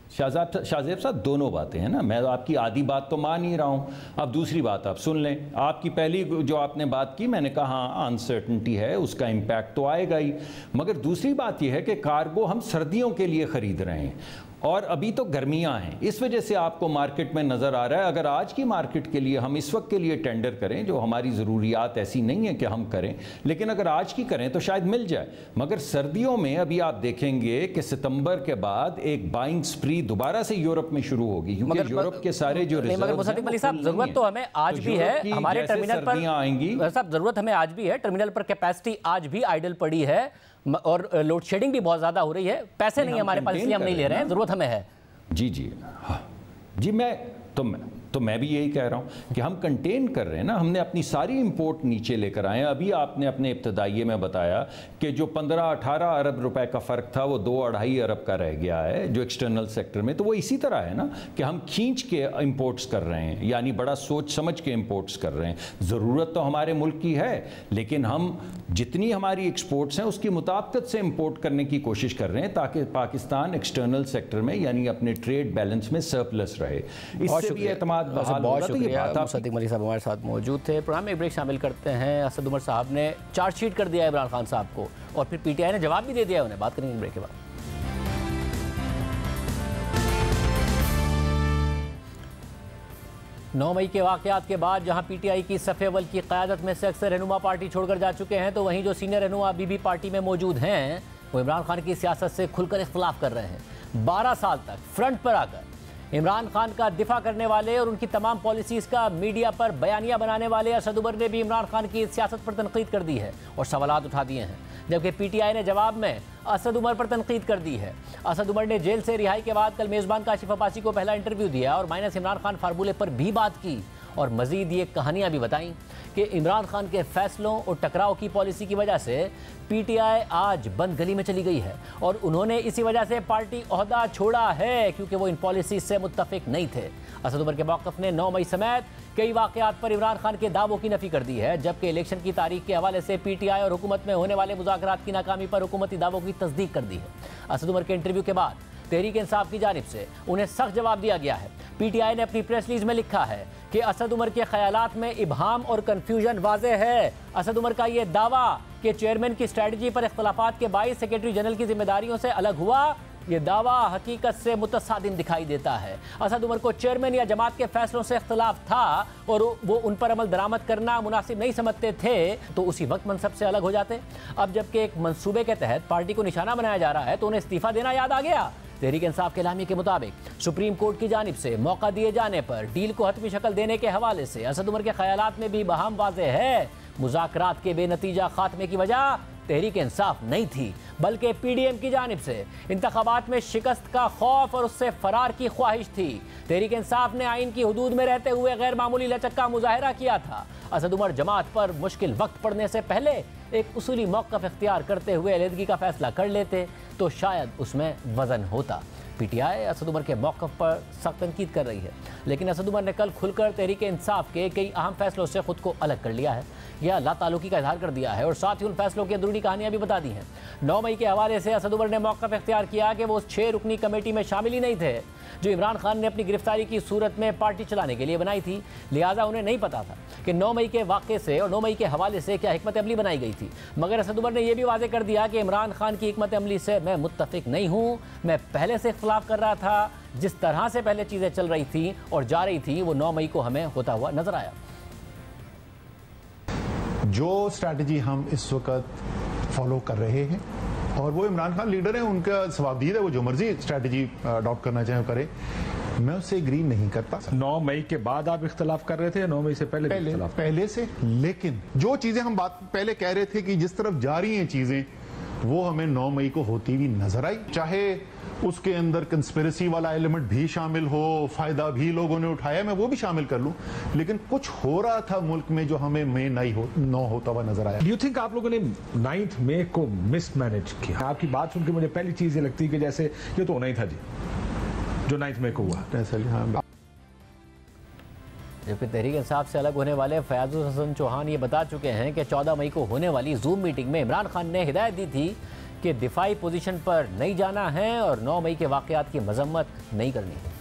शाहजेब साहब, दोनों बातें हैं ना। मैं आपकी आधी बात तो मान ही रहा हूं, अब दूसरी बात आप सुन लें। आपकी पहली जो आपने बात की, मैंने कहा हाँ अनसर्टनिटी है, उसका इम्पैक्ट तो आएगा ही, मगर दूसरी बात यह है कि कार्गो हम सर्दियों के लिए खरीद रहे हैं और अभी तो गर्मियां हैं, इस वजह से आपको मार्केट में नज़र आ रहा है। अगर आज की मार्केट के लिए हम इस वक्त के लिए टेंडर करें, जो हमारी ज़रूरियात ऐसी नहीं है कि हम करें, लेकिन अगर आज की करें तो शायद मिल जाए। मगर सर्दियों में अभी आप देखेंगे कि सितंबर के बाद एक बाइंग स्प्री दोबारा से यूरोप में शुरू होगी, क्योंकि यूरोप के सारे जो जरूरत तो हमें आज भी है, हमारे टर्मिनल पर आएंगी साहब, जरूरत हमें आज भी है। टर्मिनल पर कैपेसिटी आज भी आइडल पड़ी है और लोड शेडिंग भी बहुत ज्यादा हो रही है। पैसे नहीं हमारे पास, इसलिए हम नहीं ले रहे हैं, जरूरत हमें है। जी हाँ जी, मैं भी यही कह रहा हूं कि हम कंटेन कर रहे हैं ना। हमने अपनी सारी इंपोर्ट नीचे लेकर आए हैं। अभी आपने अपने इब्तदाइये में बताया कि जो 15-18 अरब रुपए का फ़र्क था वो 2-2.5 अरब का रह गया है जो एक्सटर्नल सेक्टर में। तो वो इसी तरह है ना कि हम खींच के इंपोर्ट्स कर रहे हैं, यानी बड़ा सोच समझ के इंपोर्ट्स कर रहे हैं। ज़रूरत तो हमारे मुल्क की है, लेकिन हम जितनी हमारी एक्सपोर्ट्स हैं उसकी मुताबिकत से इंपोर्ट करने की कोशिश कर रहे हैं ताकि पाकिस्तान एक्सटर्नल सेक्टर में यानी अपने ट्रेड बैलेंस में सरप्लस रहे। इससे भी एतमाद बहुत शुक्रिया। मुसद्दिक मलिक साहब हमारे साथ मौजूद थे। प्रोग्राम में एक ब्रेक शामिल करते हैं। असद उमर साहब ने चार्जशीट कर दिया है इमरान खान साहब को और फिर पीटीआई ने जवाब भी दे दिया है उन्हें। बात करेंगे ब्रेक के बाद। 9 मई के वाक़यात के बाद जहां पीटीआई की सफ़े अव्वल की क़यादत में से अक्सर रहनुमा पार्टी छोड़कर जा चुके हैं, तो वहीं जो सीनियर रहनुमा अभी भी पार्टी में मौजूद हैं वो इमरान खान की सियासत से खुलकर इख्तिलाफ कर रहे हैं। 12 साल तक फ्रंट पर आकर इमरान खान का दिफा करने वाले और उनकी तमाम पॉलिसीज़ का मीडिया पर बयानिया बनाने वाले असद उमर ने भी इमरान खान की सियासत पर तनकीद कर दी है और सवालात उठा दिए हैं, जबकि पीटीआई ने जवाब में असद उमर पर तनकीद कर दी है। असद उमर ने जेल से रिहाई के बाद कल मेज़बान काशिफ अब्बासी को पहला इंटरव्यू दिया और माइनस इमरान खान फार्मूले पर भी बात की और मज़ीद ये कहानियाँ भी बताईं कि इमरान खान के फैसलों और टकराव की पॉलिसी की वजह से पीटीआई आज बंद गली में चली गई है और उन्होंने इसी वजह से पार्टी ओहदा छोड़ा है क्योंकि वो इन पॉलिसी से मुत्तफिक नहीं थे। असद उमर के मौक़िफ़ ने 9 मई समेत कई वाक़यात पर इमरान खान के दावों की नफ़ी कर दी है, जबकि इलेक्शन की तारीख के हवाले से पीटीआई और हुकूमत में होने वाले मुज़ाकरात की नाकामी पर हुकूमती दावों की तस्दीक कर दी है। असद उमर के इंटरव्यू के बाद तहरीक इंसाफ की जानिब से उन्हें सख्त जवाब दिया गया है। पीटीआई ने अपनी प्रेस रिलीज में लिखा है कि असद उमर के ख्यालात में इबहाम और कन्फ्यूजन वाज़े है। असद उमर का यह दावा कि चेयरमैन की स्ट्रेटजी पर इख्तलाफात के बाइस सेक्रेटरी जनरल की जिम्मेदारियों से अलग हुआ, ये दावा हकीकत से मुतसादिम दिखाई देता है। असद उमर को चेयरमैन या जमात के फैसलों से इख्तलाफ था और वो उन पर अमल दरामद करना मुनासिब नहीं समझते थे तो उसी वक्त मनसब से अलग हो जाते। अब जबकि एक मंसूबे के तहत पार्टी को निशाना बनाया जा रहा है तो उन्हें इस्तीफा देना याद आ गया। तहरीक इंसाफ के एलामिया के मुताबिक सुप्रीम कोर्ट की जानिब से मौका दिए जाने पर डील को हतमी शक्ल देने के हवाले से असद उमर के ख्यालात में भी बहम वाज़े है। मुज़ाकरात के बेनतीजा खात्मे की वजह तहरीक इंसाफ नहीं थी बल्कि पीडीएम की जानिब से इंतखाबात में शिकस्त का खौफ और उससे फरार की ख्वाहिश थी। तहरीक इंसाफ ने आइन की हदूद में रहते हुए गैर मामूली लचक का मुजाहरा किया था। असद उमर जमात पर मुश्किल वक्त पड़ने से पहले एक उसूली मौक़िफ़ इख्तियार करते हुए अलहदगी का फैसला कर लेते तो शायद उसमें वज़न होता। पीटीआई असद उमर के मौक़िफ़ पर सख्त तनकीद कर रही है, लेकिन असद उमर ने कल खुलकर तहरीक इंसाफ के कई अहम फैसलों से खुद को अलग कर लिया है या लाताल्लुकी का इजहार कर दिया है और साथ ही उन फैसलों की अंदरूनी कहानियां भी बता दी हैं। 9 मई के हवाले से असद उमर ने मौक़िफ़ इख्तियार किया कि वो उस 6 रुकनी कमेटी में शामिल ही नहीं थे जो इमरान खान ने अपनी गिरफ्तारी की सूरत में पार्टी चलाने के लिए बनाई थी। लिहाजा उन्हें नहीं पता था कि 9 मई के वाक़े से और 9 मई के हवाले से क्या हिकमत अमली बनाई गई थी। मगर असद उमर ने यह भी वाज़ेह कर दिया कि इमरान खान की हिकमत अमली से मैं मुत्तफ़िक नहीं हूँ। मैं पहले से इख्तिलाफ़ कर रहा था। जिस तरह से पहले चीज़ें चल रही थी और जा रही थी वो 9 मई को हमें होता हुआ नजर आया। जो स्ट्रैटेजी हम इस वक्त फॉलो कर रहे हैं और वो इमरान खान लीडर हैं, उनका सवाबदीद है, वो जो मर्जी स्ट्रैटेजी अडॉप्ट करना चाहे करे, मैं उससे एग्री नहीं करता। 9 मई के बाद आप इख्तिलाफ कर रहे थे या 9 मई से पहले से। लेकिन जो चीजें हम बात पहले कह रहे थे कि जिस तरफ जा रही हैं चीजें वो हमें 9 मई को होती हुई नजर आई। चाहे उसके अंदर कंस्पिरेसी वाला एलिमेंट भी शामिल हो, फायदा भी लोगों ने उठाया, मैं वो भी शामिल कर लूं, लेकिन कुछ हो रहा था मुल्क में जो हमें मई 9 होता हुआ नजर आया। डू यू थिंक आप लोगों ने 9 मई को मिसमैनेज किया? आपकी बात सुन के मुझे पहली चीज ये लगती है कि जैसे ये तो होना ही था जी, जो 9 मई को हुआ। जबकि तहरीक इंसाफ से अलग होने वाले फयाजुल हसन चौहान ये बता चुके हैं कि 14 मई को होने वाली जूम मीटिंग में इमरान खान ने हिदायत दी थी कि दिफाई पोजीशन पर नहीं जाना है और 9 मई के वाक़यात की मजम्मत नहीं करनी है।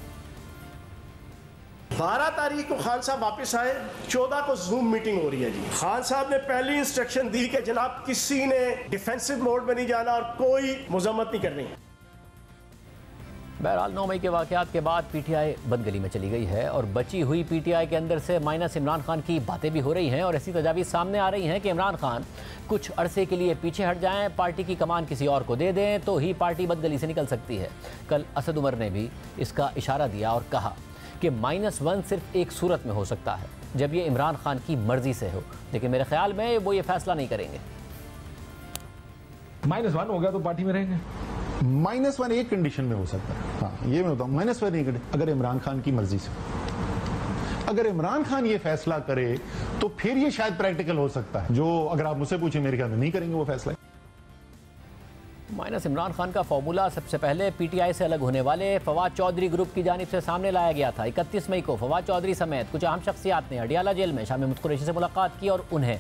12 तारीख को खान साहब वापस आए, 14 को जूम मीटिंग हो रही है जी। खान साहब ने पहली इंस्ट्रक्शन दी कि जनाब किसी ने डिफेंसिव मोड में नहीं जाना और कोई मजम्मत नहीं करनी। बहरहाल 9 मई के वाक़यात के बाद पीटीआई बदगली में चली गई है और बची हुई पीटीआई के अंदर से माइनस इमरान खान की बातें भी हो रही हैं और ऐसी तजावीज़ सामने आ रही हैं कि इमरान खान कुछ अरसे के लिए पीछे हट जाएं, पार्टी की कमान किसी और को दे दें तो ही पार्टी बदगली से निकल सकती है। कल असद उमर ने भी इसका इशारा दिया और कहा कि -1 सिर्फ एक सूरत में हो सकता है, जब ये इमरान खान की मर्जी से हो, लेकिन मेरे ख्याल में वो ये फैसला नहीं करेंगे। -1 हो गया तो पार्टी में रहेंगे। -1 एक कंडीशन में हो सकता है, हाँ ये मैं बताऊं, -1 एक अगर इमरान खान की मर्जी से, अगर इमरान खान ये फैसला करे तो फिर ये शायद प्रैक्टिकल हो सकता है, जो अगर आप मुझसे पूछे मेरे ख्याल में नहीं करेंगे वो फैसला। माइनस इमरान खान का फॉर्मूला सबसे पहले पीटीआई से अलग होने वाले फवाद चौधरी ग्रुप की जानिब से सामने लाया गया था। 31 मई को फवाद चौधरी समेत कुछ अहम शख्सियात ने अडियाला जेल में शाह महमूद कुरैशी से मुलाकात की और उन्हें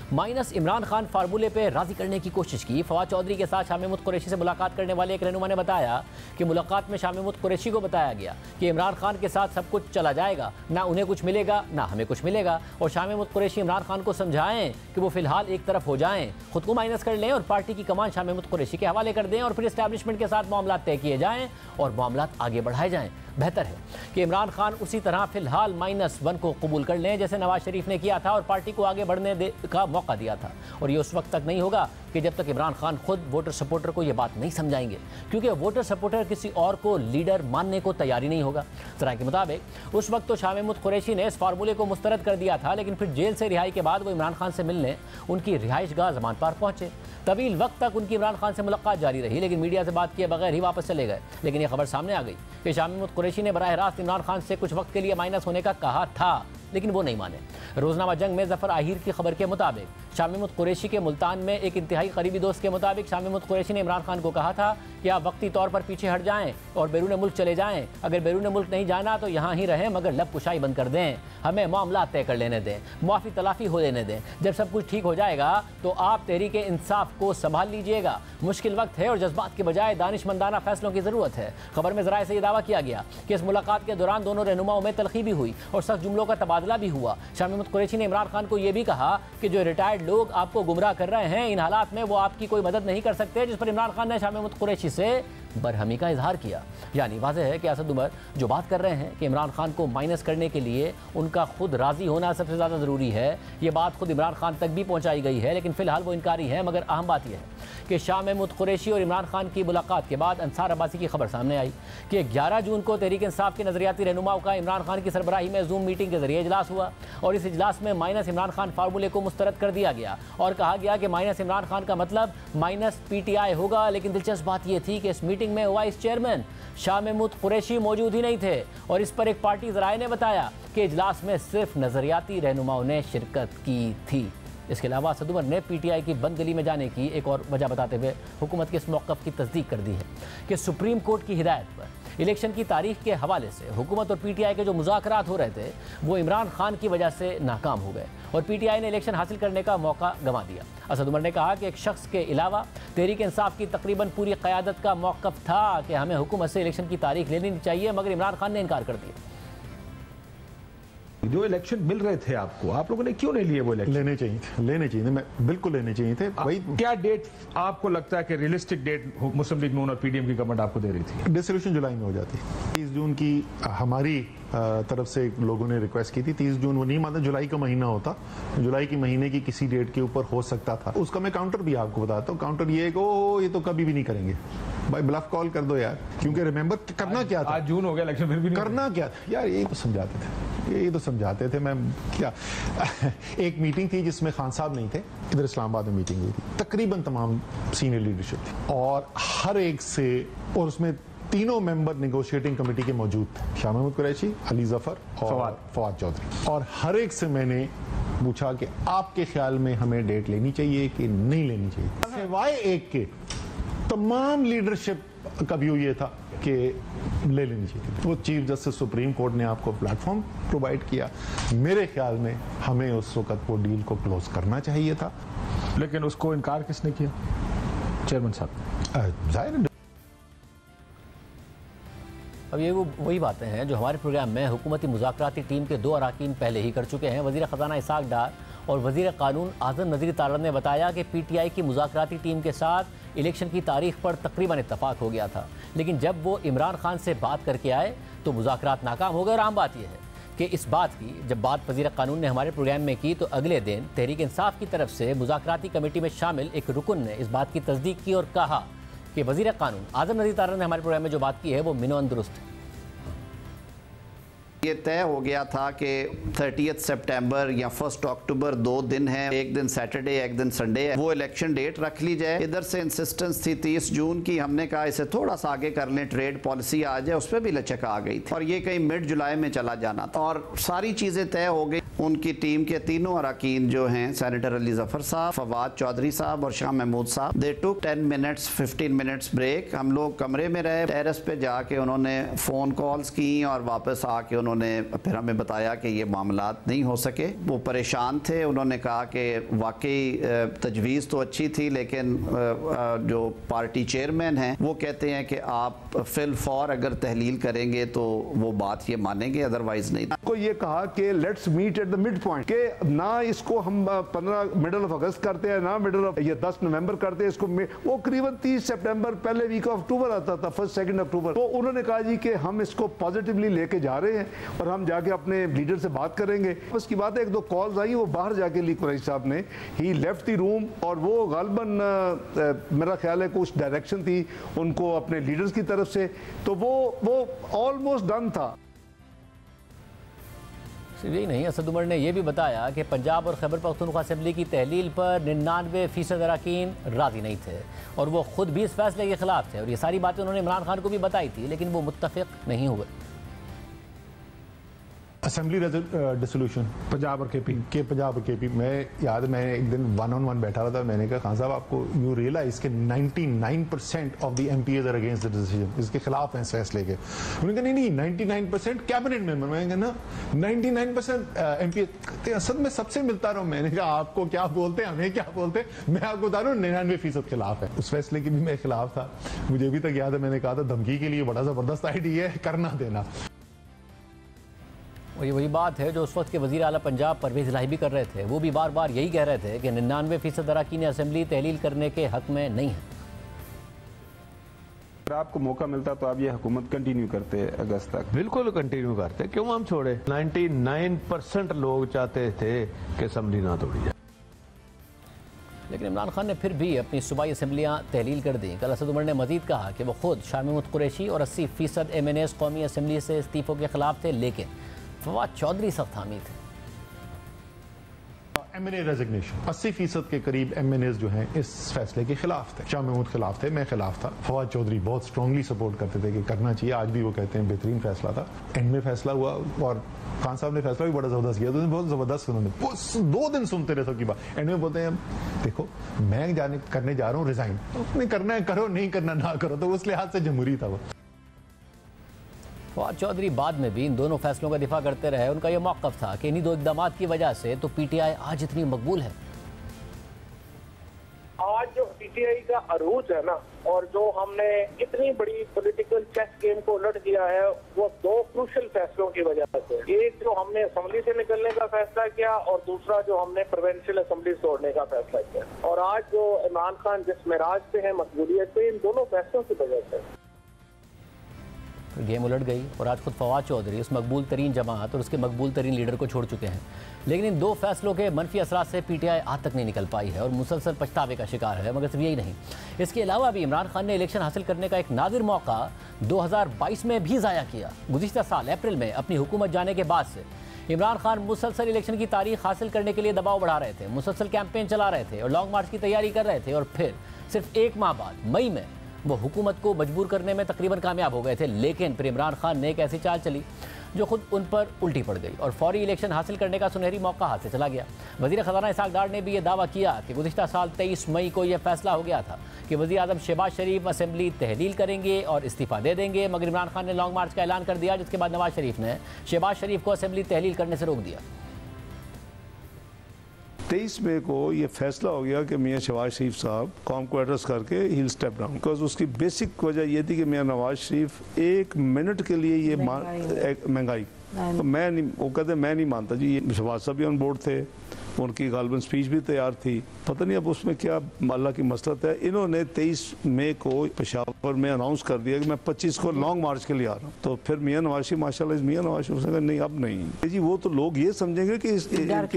माइनस इमरान खान फार्मूले पे राजी करने की कोशिश की। फवाद चौधरी के साथ शाह महमूद कुरैशी से मुलाकात करने वाले एक रहनुमा ने बताया कि मुलाकात में शाह महमूद कुरैशी को बताया गया कि इमरान खान के साथ सब कुछ चला जाएगा, ना उन्हें कुछ मिलेगा ना हमें कुछ मिलेगा, और शाह महमूद कुरैशी इमरान खान को समझाएं कि वो फिलहाल एक तरफ हो जाएं, खुद को माइनस कर लें और पार्टी की कमान शाह महमूद कुरैशी के हवाले कर दें और फिर एस्टैब्लिशमेंट के साथ मामला तय किए जाएं और मामला आगे बढ़ाए जाएं। बेहतर है कि इमरान खान उसी तरह फिलहाल -1 को कबूल कर लें जैसे नवाज शरीफ ने किया था और पार्टी को आगे बढ़ने का मौका दिया था। और ये उस वक्त तक नहीं होगा कि जब तक इमरान खान खुद वोटर सपोर्टर को ये बात नहीं समझाएंगे, क्योंकि वोटर सपोर्टर किसी और को लीडर मानने को तैयारी नहीं होगा। जरा के मुताबिक उस वक्त तो शाह महमूद कुरैशी ने इस फार्मूले को मुस्तरद कर दिया था, लेकिन फिर जेल से रिहाई के बाद वो इमरान खान से मिलने उनकी रिहाइशगाह ज़मान पार पहुंचे। तवील वक्त तक उनकी इमरान खान से मुलाकात जारी रही, लेकिन मीडिया से बात किए बगैर ही वापस चले गए। लेकिन ये खबर सामने आ गई कि शाह महमूद कुरैशी ने बराह रास्त इमरान खान से कुछ वक्त के लिए माइनस होने का कहा था, लेकिन वो नहीं माने। रोजनामा जंग में जफर आहिर की खबर के मुताबिक शाह महमूद कुरैशी के मुल्तान में एक इंतहाई करीबी दोस्त के मुताबिक शाह महमूद कुरैशी ने इमरान खान को कहा था कि आप वक्ती तौर पर पीछे हट जाएं और बैरून मुल्क चले जाएं। अगर बैरून मुल्क नहीं जाना तो यहाँ ही रहें, मगर लब कुशाई बंद कर दें, हमें मामला तय कर लेने दें, मुआफ़ी तलाफ़ी हो लेने दें। जब सब कुछ ठीक हो जाएगा तो आप तहरीक इंसाफ को संभाल लीजिएगा। मुश्किल वक्त है और जज्बात के बजाय दानिशमंदाना फैसलों की ज़रूरत है। खबर में ज़राए से यह दावा किया गया कि इस मुलाकात के दौरान दोनों रहनुमाओं में तलखी भी हुई और सख्त जुमलों का तबादला भी हुआ। शाह महमूद कुरैशी ने इमरान खान को यह भी कहा कि जो रिटायर्ड लोग आपको गुमराह कर रहे हैं, इन हालात में वो आपकी कोई मदद नहीं कर सकते, जिस पर इमरान खान ने शाह महमूद कुरैशी से बरहमी का इजहार किया। यानी वाज़ेह है कि असद उमर जो बात कर रहे हैं कि इमरान खान को माइनस करने के लिए उनका खुद राज़ी होना सबसे ज़्यादा ज़रूरी है, ये बात खुद इमरान खान तक भी पहुँचाई गई है, लेकिन फ़िलहाल वो इनकारी है। मगर अहम बात यह है कि शाह महमूद कुरैशी और इमरान खान की मुलाकात के बाद अंसार अब्बासी की खबर सामने आई कि 11 जून को तहरीक इंसाफ के नज़रियाती रहनुमाओं का इमरान खान की सरबराही में जूम मीटिंग के जरिए इजलास हुआ और इस इजलास में माइनस इमरान खान फार्मूले को मुस्तरद कर दिया गया और कहा गया कि माइनस इमरान खान का मतलब माइनस PTI होगा। लेकिन दिलचस्प बात यह थी कि इस मीटिंग में वाइस चेयरमैन शाह महमूद कुरैशी मौजूद ही नहीं थे और इस पर एक पार्टी ज़राए ने बताया कि इजलास में सिर्फ नज़रियाती रहनुमाओं ने शिरकत की थी। इसके अलावा असद उमर ने PTI की बंदगली में जाने की एक और वजह बताते हुए हुकूमत के इस मौक़िफ़ की तस्दीक कर दी है कि सुप्रीम कोर्ट की हिदायत पर इलेक्शन की तारीख के हवाले से हुकूमत और PTI के जो मुज़ाकरात हो रहे थे वो इमरान खान की वजह से नाकाम हो गए और PTI ने इलेक्शन हासिल करने का मौका गंवा दिया। असद उमर ने कहा कि एक शख्स के अलावा तहरीक इंसाफ की तकरीबन पूरी क़यादत का मौक़िफ़ था कि हमें हुकूमत से इलेक्शन की तारीख लेनी चाहिए, मगर इमरान खान ने इनकार कर दिया। जो इलेक्शन मिल रहे थे आपको, आप लोगों ने क्यों नहीं लिए वो इलेक्शन? लेने चाहिए थे, मैं बिल्कुल लेने चाहिए थे। वही क्या डेट आपको लगता है कि रियलिस्टिक डेट मुस्लिम लीग नून और PDM की गवर्नमेंट आपको दे रही थी? डिसोल्यूशन जुलाई में हो जाती। 30 जून की हमारी तरफ से लोगों ने रिक्वेस्ट की थी। 30 जून वो नहीं मानते, जुलाई का महीना होता, जुलाई की महीने की किसी डेट के ऊपर हो सकता था। उसका मैं काउंटर भी आपको बताता हूँ। काउंटर ये है कि ओ ये तो कभी भी नहीं करेंगे भाई, ब्लफ कॉल कर दो यार, क्योंकि रिमेंबर करना क्या था, आज जून हो गया, इलेक्शन फिर भी नहीं करना क्या था यार, यही तो समझाते थे, मैं क्या एक मीटिंग थी जिसमें खान साहब नहीं थे, इधर इस्लामाबाद में मीटिंग हुई थी, तकरीबन तमाम सीनियर लीडरशिप थी और हर एक से, और उसमें तीनों मेंबर नेगोशिएटिंग कमेटी के मौजूद थे, शाह महमूद कुरैशी, अली जफर और फवाद चौधरी, और हर एक से मैंने पूछा कि आपके ख्याल में हमें डेट लेनी चाहिए कि नहीं लेनी चाहिए। सिवाय एक के तमाम लीडरशिप का व्यू ये था कि ले लेनी चाहिए। वो चीफ जस्टिस सुप्रीम कोर्ट ने आपको प्लेटफॉर्म प्रोवाइड किया। मेरे ख्याल में हमें उस वक्त वो डील को क्लोज करना चाहिए था, लेकिन उसको इनकार किसने किया? चेयरमैन साहब। जाहिर अब ये वही बातें हैं जो हमारे प्रोग्राम में हुकूमती मुज़ाकराती टीम के 2 अरकान पहले ही कर चुके हैं। वज़ीर ख़ज़ाना इसाक डार और वज़ीर क़ानून आज़म नज़ीर तारड़ ने बताया कि PTI की मुज़ाकराती टीम के साथ इलेक्शन की तारीख पर तकरीबन इत्तफ़ाक़ हो गया था, लेकिन जब वो इमरान खान से बात करके आए तो मुज़ाकरात नाकाम हो गए। और आम बात यह है कि इस बात की जब बात वज़ीर क़ानून ने हमारे प्रोग्राम में की तो अगले दिन तहरीक इंसाफ की तरफ से मुज़ाकराती कमेटी में शामिल एक रुकन ने इस बात की तस्दीक की और कहा कि वज़ीर क़ानून आज़म नज़ीर तारड़ ने हमारे प्रोग्राम में जो बात की है वो मिनोन दुरुस्त है। ये तय हो गया था कि 30 सितंबर या 1 अक्टूबर 2 दिन है, एक दिन सैटरडे एक दिन संडे है, वो इलेक्शन डेट रख ली जाए। इधर से इंसिस्टेंस थी 30 जून की, हमने कहा इसे थोड़ा सा आगे कर लें, ट्रेड पॉलिसी आ जाए, उस पर भी लचक आ गई थी और ये कहीं मिड जुलाई में चला जाना था और सारी चीज़ें तय हो गई। उनकी टीम के तीनों अरकान जो हैं, सेनेटर अली जफर साहब, फवाद चौधरी साहब और शाह महमूद साहब, दे टुक 10 मिनट्स 15 मिनट्स ब्रेक। हम लोग कमरे में रहे, टेरेस पे जाके उन्होंने फ़ोन कॉल्स की और वापस आके उन्होंने फिर हमें बताया कि ये मामलात नहीं हो सके। वो परेशान थे, उन्होंने कहा कि वाकई तजवीज़ तो अच्छी थी, लेकिन जो पार्टी चेयरमैन हैं वो कहते हैं कि आप फिल फॉर अगर तहलील करेंगे तो वो बात ये मानेंगे, अदरवाइज नहीं। को ये कहा कि let's meet at the mid point, कि ना इसको हम 15 मिडल ऑफ अगस्त करते हैं, ना मिडल ऑफ ये 10 नवंबर करते हैं इसको, वो करीबन 30 सितंबर पहले वीक ऑफ अक्टूबर आता था, 1-2 अक्टूबर। तो उन्होंने कहा जी कि हम इसको पॉजिटिवली लेके जा रहे हैं और हम जाके अपने लीडर से बात करेंगे। उसकी बात है, 1-2 कॉल्स आई, वो बाहर जाके ली कुरैशी साहब ने, ही लेफ्ट द रूम, और वो गालबन मेरा ख्याल है कुछ डायरेक्शन थी उनको अपने लीडर्स की तरफ से, तो वो ऑलमोस्ट डन था। सिर्फ यही नहीं, असद उमर ने यह भी बताया कि पंजाब और खैबर पख्तूनख्वा असेंबली की तहलील पर 99% अरकान राज़ी नहीं थे और वो खुद भी इस फैसले के खिलाफ थे और ये सारी बातें उन्होंने इमरान खान को भी बताई थी, लेकिन वो मुत्तफ़िक़ नहीं हुए। असेंबली डिसोल्यूशन पंजाब और केपी मैं याद, मैं एक दिन 1-on-1 बैठा हुआ था, मैंने कहा खान साहब आपको यू रियलाइज के 99% of the MPs are against the decision, इसके खिलाफ हैं इस फैसले के। उन्होंने कहा नहीं 99% कैबिनेट मेंबर, मैंने कहा ना 99% MP असद में सबसे मिलता रहा हूं। मैंने कहा आपको क्या बोलते हैं, हमें क्या बोलते हैं, मैं आपको बता रहा हूँ 99% खिलाफ है। उस फैसले की भी मैं खिलाफ था, मुझे अभी तक याद है मैंने कहा था धमकी के लिए बड़ा जबरदस्त आइडिया है, करना देना। और ये वही बात है जो उस वक्त के वज़ीर आला पंजाब परवेज़ इलाही भी कर रहे थे, वो भी बार बार यही कह रहे थे कि 99% अरकान असेंबली तहलील करने के हक़ में नहीं है। अगर आपको मौका मिलता तो आप ये हुकूमत कंटिन्यू करते अगस्त तक? बिल्कुल कंटिन्यू करते, क्यों हम छोड़े। 99% लोग चाहते थे कि असेंबली ना तोड़ी जाए। लेकिन इमरान खान ने फिर भी अपनी सूबाई असम्बलियाँ तहलील कर दी। कल असद उमर ने मजीद कहा कि वो खुद शाह महमूद कुरैशी और 80% MNAs कौमी असम्बली से इस्तीफ़ों के खिलाफ थे, लेकिन फवाद चौधरी सख्त हामी थे। MNA रेजिग्नेशन 80% के करीब MNAs जो हैं इस फैसले के खिलाफ थे। शाह महमूद खिलाफ थे, मैं खिलाफ था। फवाद चौधरी बहुत स्ट्रांगली सपोर्ट करते थे कि करना चाहिए। आज भी वो कहते हैं बेहतरीन फैसला था। एंड में फैसला हुआ और खान साहब ने फैसला भी बड़ा जबरदस्त किया। तो बहुत जबरदस्त उन्होंने 2 दिन सुनते रहे सबकी बात। एंड में बोलते हैं देखो मैं करने जा रहा हूँ रिजाइन, नहीं करना है करो, नहीं करना ना करो। तो उस लिहाज से जमहूरी था वो। फवाद चौधरी बाद में भी इन दोनों फैसलों का दिफा करते रहे। उनका यह मौक़िफ़ था कि इन्हीं 2 इक़दामात की वजह से तो PTI आज इतनी मकबूल है। आज जो PTI का अरूज है ना, और जो हमने इतनी बड़ी पॉलिटिकल चेस गेम को उलट दिया है, वो 2 क्रूशल फैसलों की वजह से। एक जो हमने असेंबली से निकलने का फैसला किया और दूसरा जो हमने प्रोविंशियल असेंबली तोड़ने का फैसला किया। और आज जो इमरान खान जिस मिराज पे है, मकबूलियत पे, इन दोनों फैसलों की वजह से गेम उलट गई और आज खुद फवाद चौधरी उस मकबूल तरीन जमात और उसके मकबूल तरीन लीडर को छोड़ चुके हैं। लेकिन इन 2 फैसलों के मनफी असरात से PTI आज तक नहीं निकल पाई है और मुसलसल पछतावे का शिकार है। मगर सिर्फ यही नहीं, इसके अलावा भी इमरान खान ने इलेक्शन हासिल करने का एक नादिर मौका 2022 में भी ज़ाया किया। गुज़िश्ता साल अप्रैल में अपनी हुकूमत जाने के बाद से इमरान खान मुसलसल इलेक्शन की तारीख हासिल करने के लिए दबाव बढ़ा रहे थे, मुसलसल कैंपेन चला रहे थे और लॉन्ग मार्च की तैयारी कर रहे थे। और फिर सिर्फ 1 माह बाद मई में वो हुकूमत को मजबूर करने में तकरीबन कामयाब हो गए थे। लेकिन फिर इमरान खान ने एक ऐसी चाल चली जो खुद उन पर उल्टी पड़ गई और फौरी इलेक्शन हासिल करने का सुनहरी मौका हाथ से चला गया। वज़ीर ख़ज़ाना इसहाक़ डार ने भी ये दावा किया कि गुज़िश्ता साल 23 मई को यह फैसला हो गया था कि वज़ीर आज़म शहबाज शरीफ असेंबली तहलील करेंगे और इस्तीफ़ा दे देंगे। मगर इमरान खान ने लॉन्ग मार्च का ऐलान कर दिया, जिसके बाद नवाज शरीफ ने शहबाज शरीफ को असेंबली तहलील करने से रोक दिया। 23 मई को ये फैसला हो गया कि मियाँ शहबाज शरीफ साहब कौम को एड्रेस करके ही स्टेप डाउन। बिकॉज उसकी बेसिक वजह ये थी कि मियाँ नवाज शरीफ 1 मिनट के लिए ये महंगाई तो मैं नहीं, वो कहते मैं नहीं मानता जी। ये शहबाज साहब भी ऑन बोर्ड थे, उनकी गालबन स्पीच भी तैयार थी। पता नहीं अब उसमें क्या अल्लाह की मसलत है। इन्होंने 23 मई को पेशावर में अनाउंस कर दिया कि मैं 25 को लॉन्ग मार्च के लिए आ रहा हूँ। तो फिर मियाँ नवाज शरीफ माशाल्लाह मियाँ नवाज शरीफ ने नहीं अब नहीं जी, वो तो लोग ये समझेंगे कि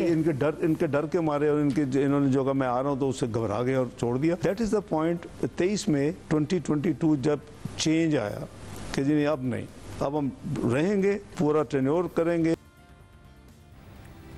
इनके डर के मारे और इन्होंने जो कहा मैं आ रहा हूँ तो उससे घबरा गए और छोड़ दिया। That is the point. 23 मई 2022 जब चेंज आया कि जी अब नहीं, अब हम रहेंगे, पूरा टेन्योर करेंगे।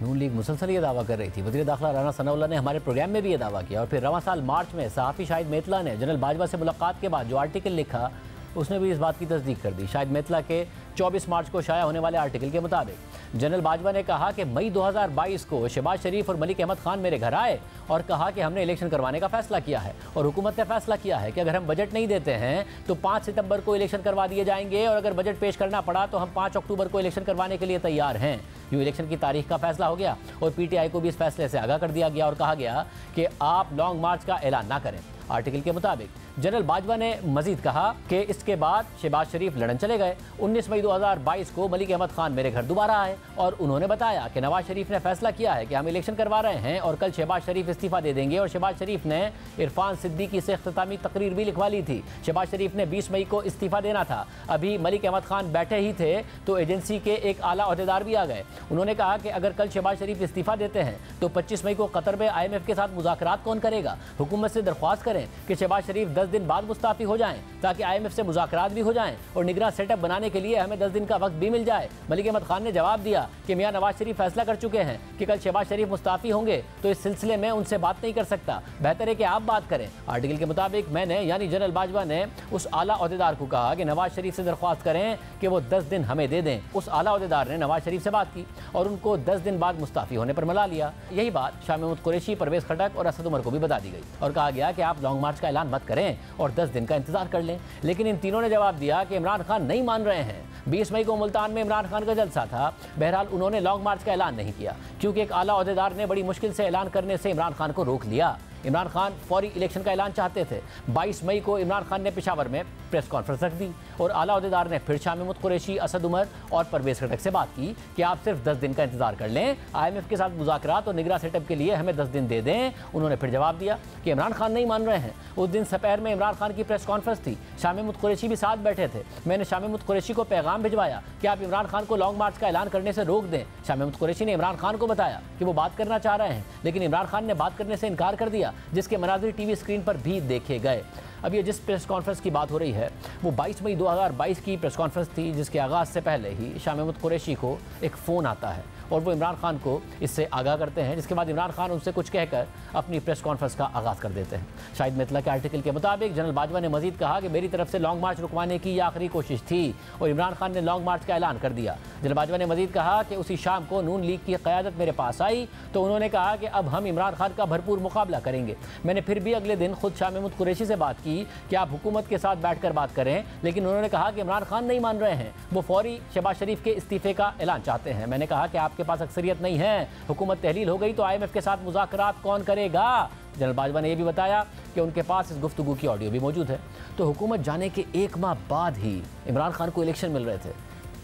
नून लीग मुसलसल ये दावा कर रही थी। वज़ीर दाखिला राना सनाउल्लाह ने हमारे प्रोग्राम में भी ये दावा किया। और फिर रवां साल मार्च में सहाफ़ी शाहिद मेतला ने जनरल बाजवा से मुलाकात के बाद जो आर्टिकल लिखा, उसने भी इस बात की तस्दीक कर दी। शाहिद मेतला के 24 मार्च को शाया होने वाले आर्टिकल के मुताबिक जनरल बाजवा ने कहा कि मई 2022 को शहबाज शरीफ और मलिक अहमद खान मेरे घर आए और कहा कि हमने इलेक्शन करवाने का फैसला किया है और हुकूमत ने फैसला किया है कि अगर हम बजट नहीं देते हैं तो 5 सितंबर को इलेक्शन करवा दिए जाएंगे और अगर बजट पेश करना पड़ा तो हम 5 अक्टूबर को इलेक्शन करवाने के लिए तैयार हैं। यूँ इलेक्शन की तारीख का फैसला हो गया और PTI को भी इस फैसले से आगाह कर दिया गया और कहा गया कि आप लॉन्ग मार्च का ऐलान ना करें। आर्टिकल के मुताबिक जनरल बाजवा ने मजीद कहा कि इसके बाद शहबाज शरीफ लड़न चले गए। 19 मई 2022 को मलिक अहमद खान मेरे घर दोबारा आए और उन्होंने बताया कि नवाज शरीफ ने फैसला किया है कि हम इलेक्शन करवा रहे हैं और कल शहबाज शरीफ इस्तीफा दे देंगे। और शहबाज शरीफ ने इरफान सिद्दीकी से इख्तितामी तकरीर भी लिखवा ली थी। शहबाज शरीफ ने 20 मई को इस्तीफा देना था। अभी मलिक अहमद खान बैठे ही थे तो एजेंसी के एक आला अहदेदार भी आ गए। उन्होंने कहा कि अगर कल शहबाज शरीफ इस्तीफा देते हैं तो 25 मई को कतर में IMF के साथ मुज़ाकरात कौन करेगा। हुकूमत से दरख्वास्त करें कि शहबाज शरीफ 10 दिन बाद मुस्ताफी हो जाएं ताकि IMF से मुज़ाकरात भी हो जाएं और निगरां सेटअप बनाने के लिए हमें 10 दिन का वक्त भी मिल जाए। मलिक अहमद खान ने जवाब दिया कि मियां नवाज शरीफ फैसला कर चुके हैं कि कल शहबाज शरीफ मुस्ताफी होंगे तो इस सिलसिले में उनसे बात नहीं कर सकता, बेहतर है कि आप बात करें। आर्टिकल के मुताबिक मैंने यानी जनरल बाजवा ने उस आला अहदेदार को कहा कि नवाज शरीफ से दरख्वास्त करें कि वो 10 दिन हमें दे दें। उस आला अहदेदार ने नवाज शरीफ से बात की और उनको 10 दिन बाद मुस्ताफी होने पर मना लिया। यही बात शाह महमूद कुरैशी, परवेज खटक और असद उमर को भी बता दी गई और कहा गया कि आप लॉन्ग मार्च का ऐलान मत करें और 10 दिन का इंतजार कर लें। लेकिन इन तीनों ने जवाब दिया कि इमरान खान नहीं मान रहे हैं। 20 मई को मुल्तान में इमरान खान का जलसा था। बहरहाल उन्होंने लॉन्ग मार्च का ऐलान नहीं किया क्योंकि एक आला अहदेदार ने बड़ी मुश्किल से ऐलान करने से इमरान खान को रोक लिया। इमरान खान फौरी इलेक्शन का ऐलान चाहते थे। 22 मई को इमरान खान ने पेशावर में प्रेस कॉन्फ्रेंस रख दी और आला अहदेदार ने फिर शाह महमूद कुरैशी, असद उमर और परवेज खटक से बात की कि आप सिर्फ 10 दिन का इंतजार कर लें, IMF के साथ मुज़ाकरात और निगरान सेटअप के लिए हमें 10 दिन दे दें। उन्होंने फिर जवाब दिया कि इमरान खान नहीं मान रहे हैं। उस दिन दोपहर में इमरान खान की प्रेस कॉन्फ्रेंस थी, शाह महमूद कुरैशी भी साथ बैठे थे। मैंने शाह महमूद कुरैशी को पैगाम भिजवाया कि आप इमरान खान को लॉन्ग मार्च का ऐलान करने से रोक दें। शाह महमूद कुरैशी ने इमरान खान को बताया कि वो बात करना चाह रहे हैं, लेकिन इमरान खान ने बात करने से इनकार कर दिया, जिसके मनाज़िर टीवी स्क्रीन पर भी देखे गए। अब ये जिस प्रेस कॉन्फ्रेंस की बात हो रही है वो 22 मई 2022 की प्रेस कॉन्फ्रेंस थी, जिसके आगाज़ से पहले ही शाह महमूद कुरैशी को एक फ़ोन आता है और वो इमरान खान को इससे आगाह करते हैं, जिसके बाद इमरान खान उनसे कुछ कहकर अपनी प्रेस कॉन्फ्रेंस का आगाज़ कर देते हैं। शाहिद मितला के आर्टिकल के मुताबिक जनरल बाजवा ने मजीद कहा कि मेरी तरफ से लॉन्ग मार्च रुकवाने की यह आखिरी कोशिश थी और इमरान खान ने लॉन्ग मार्च का ऐलान कर दिया। जनरल बाजवा ने मजीद कहा कि उसी शाम को नून लीग की क़यादत मेरे पास आई तो उन्होंने कहा कि अब हम इमरान खान का भरपूर मुकाबला करेंगे। मैंने फिर भी अगले दिन खुद शाह महमूद कुरैशी से बात की कि आप हुकूमत के साथ बैठकर बात करें, लेकिन उन्होंने कहा कि इमरान खान नहीं मान रहे हैं, वो फौरी शहबाज शरीफ के इस्तीफे का ऐलान चाहते हैं। मैंने कहा कि आपके पास अक्सरियत नहीं है, हुकूमत तहलील हो गई तो IMF के साथ मुज़ाकरात कौन करेगा। जनरल बाजवा ने यह भी बताया कि उनके पास इस गुफ्तगू की ऑडियो भी मौजूद है। तो हुकूमत जाने के 1 माह बाद ही इमरान खान को इलेक्शन मिल रहे थे,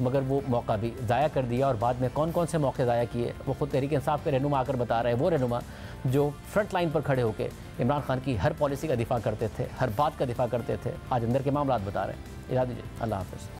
मगर वो मौका भी ज़ाया कर दिया। और बाद में कौन कौन से मौके ज़ाया किए वो खुद तहरीक इंसाफ के रहनुमा आकर बता रहे हैं, वो रहनुमा जो फ्रंट लाइन पर खड़े होकर इमरान खान की हर पॉलिसी का दिफा करते थे, हर बात का दिफा करते थे, आज अंदर के मामलात बता रहे हैं। इजाज़त दीजिए, अल्लाह हाफ़िज़।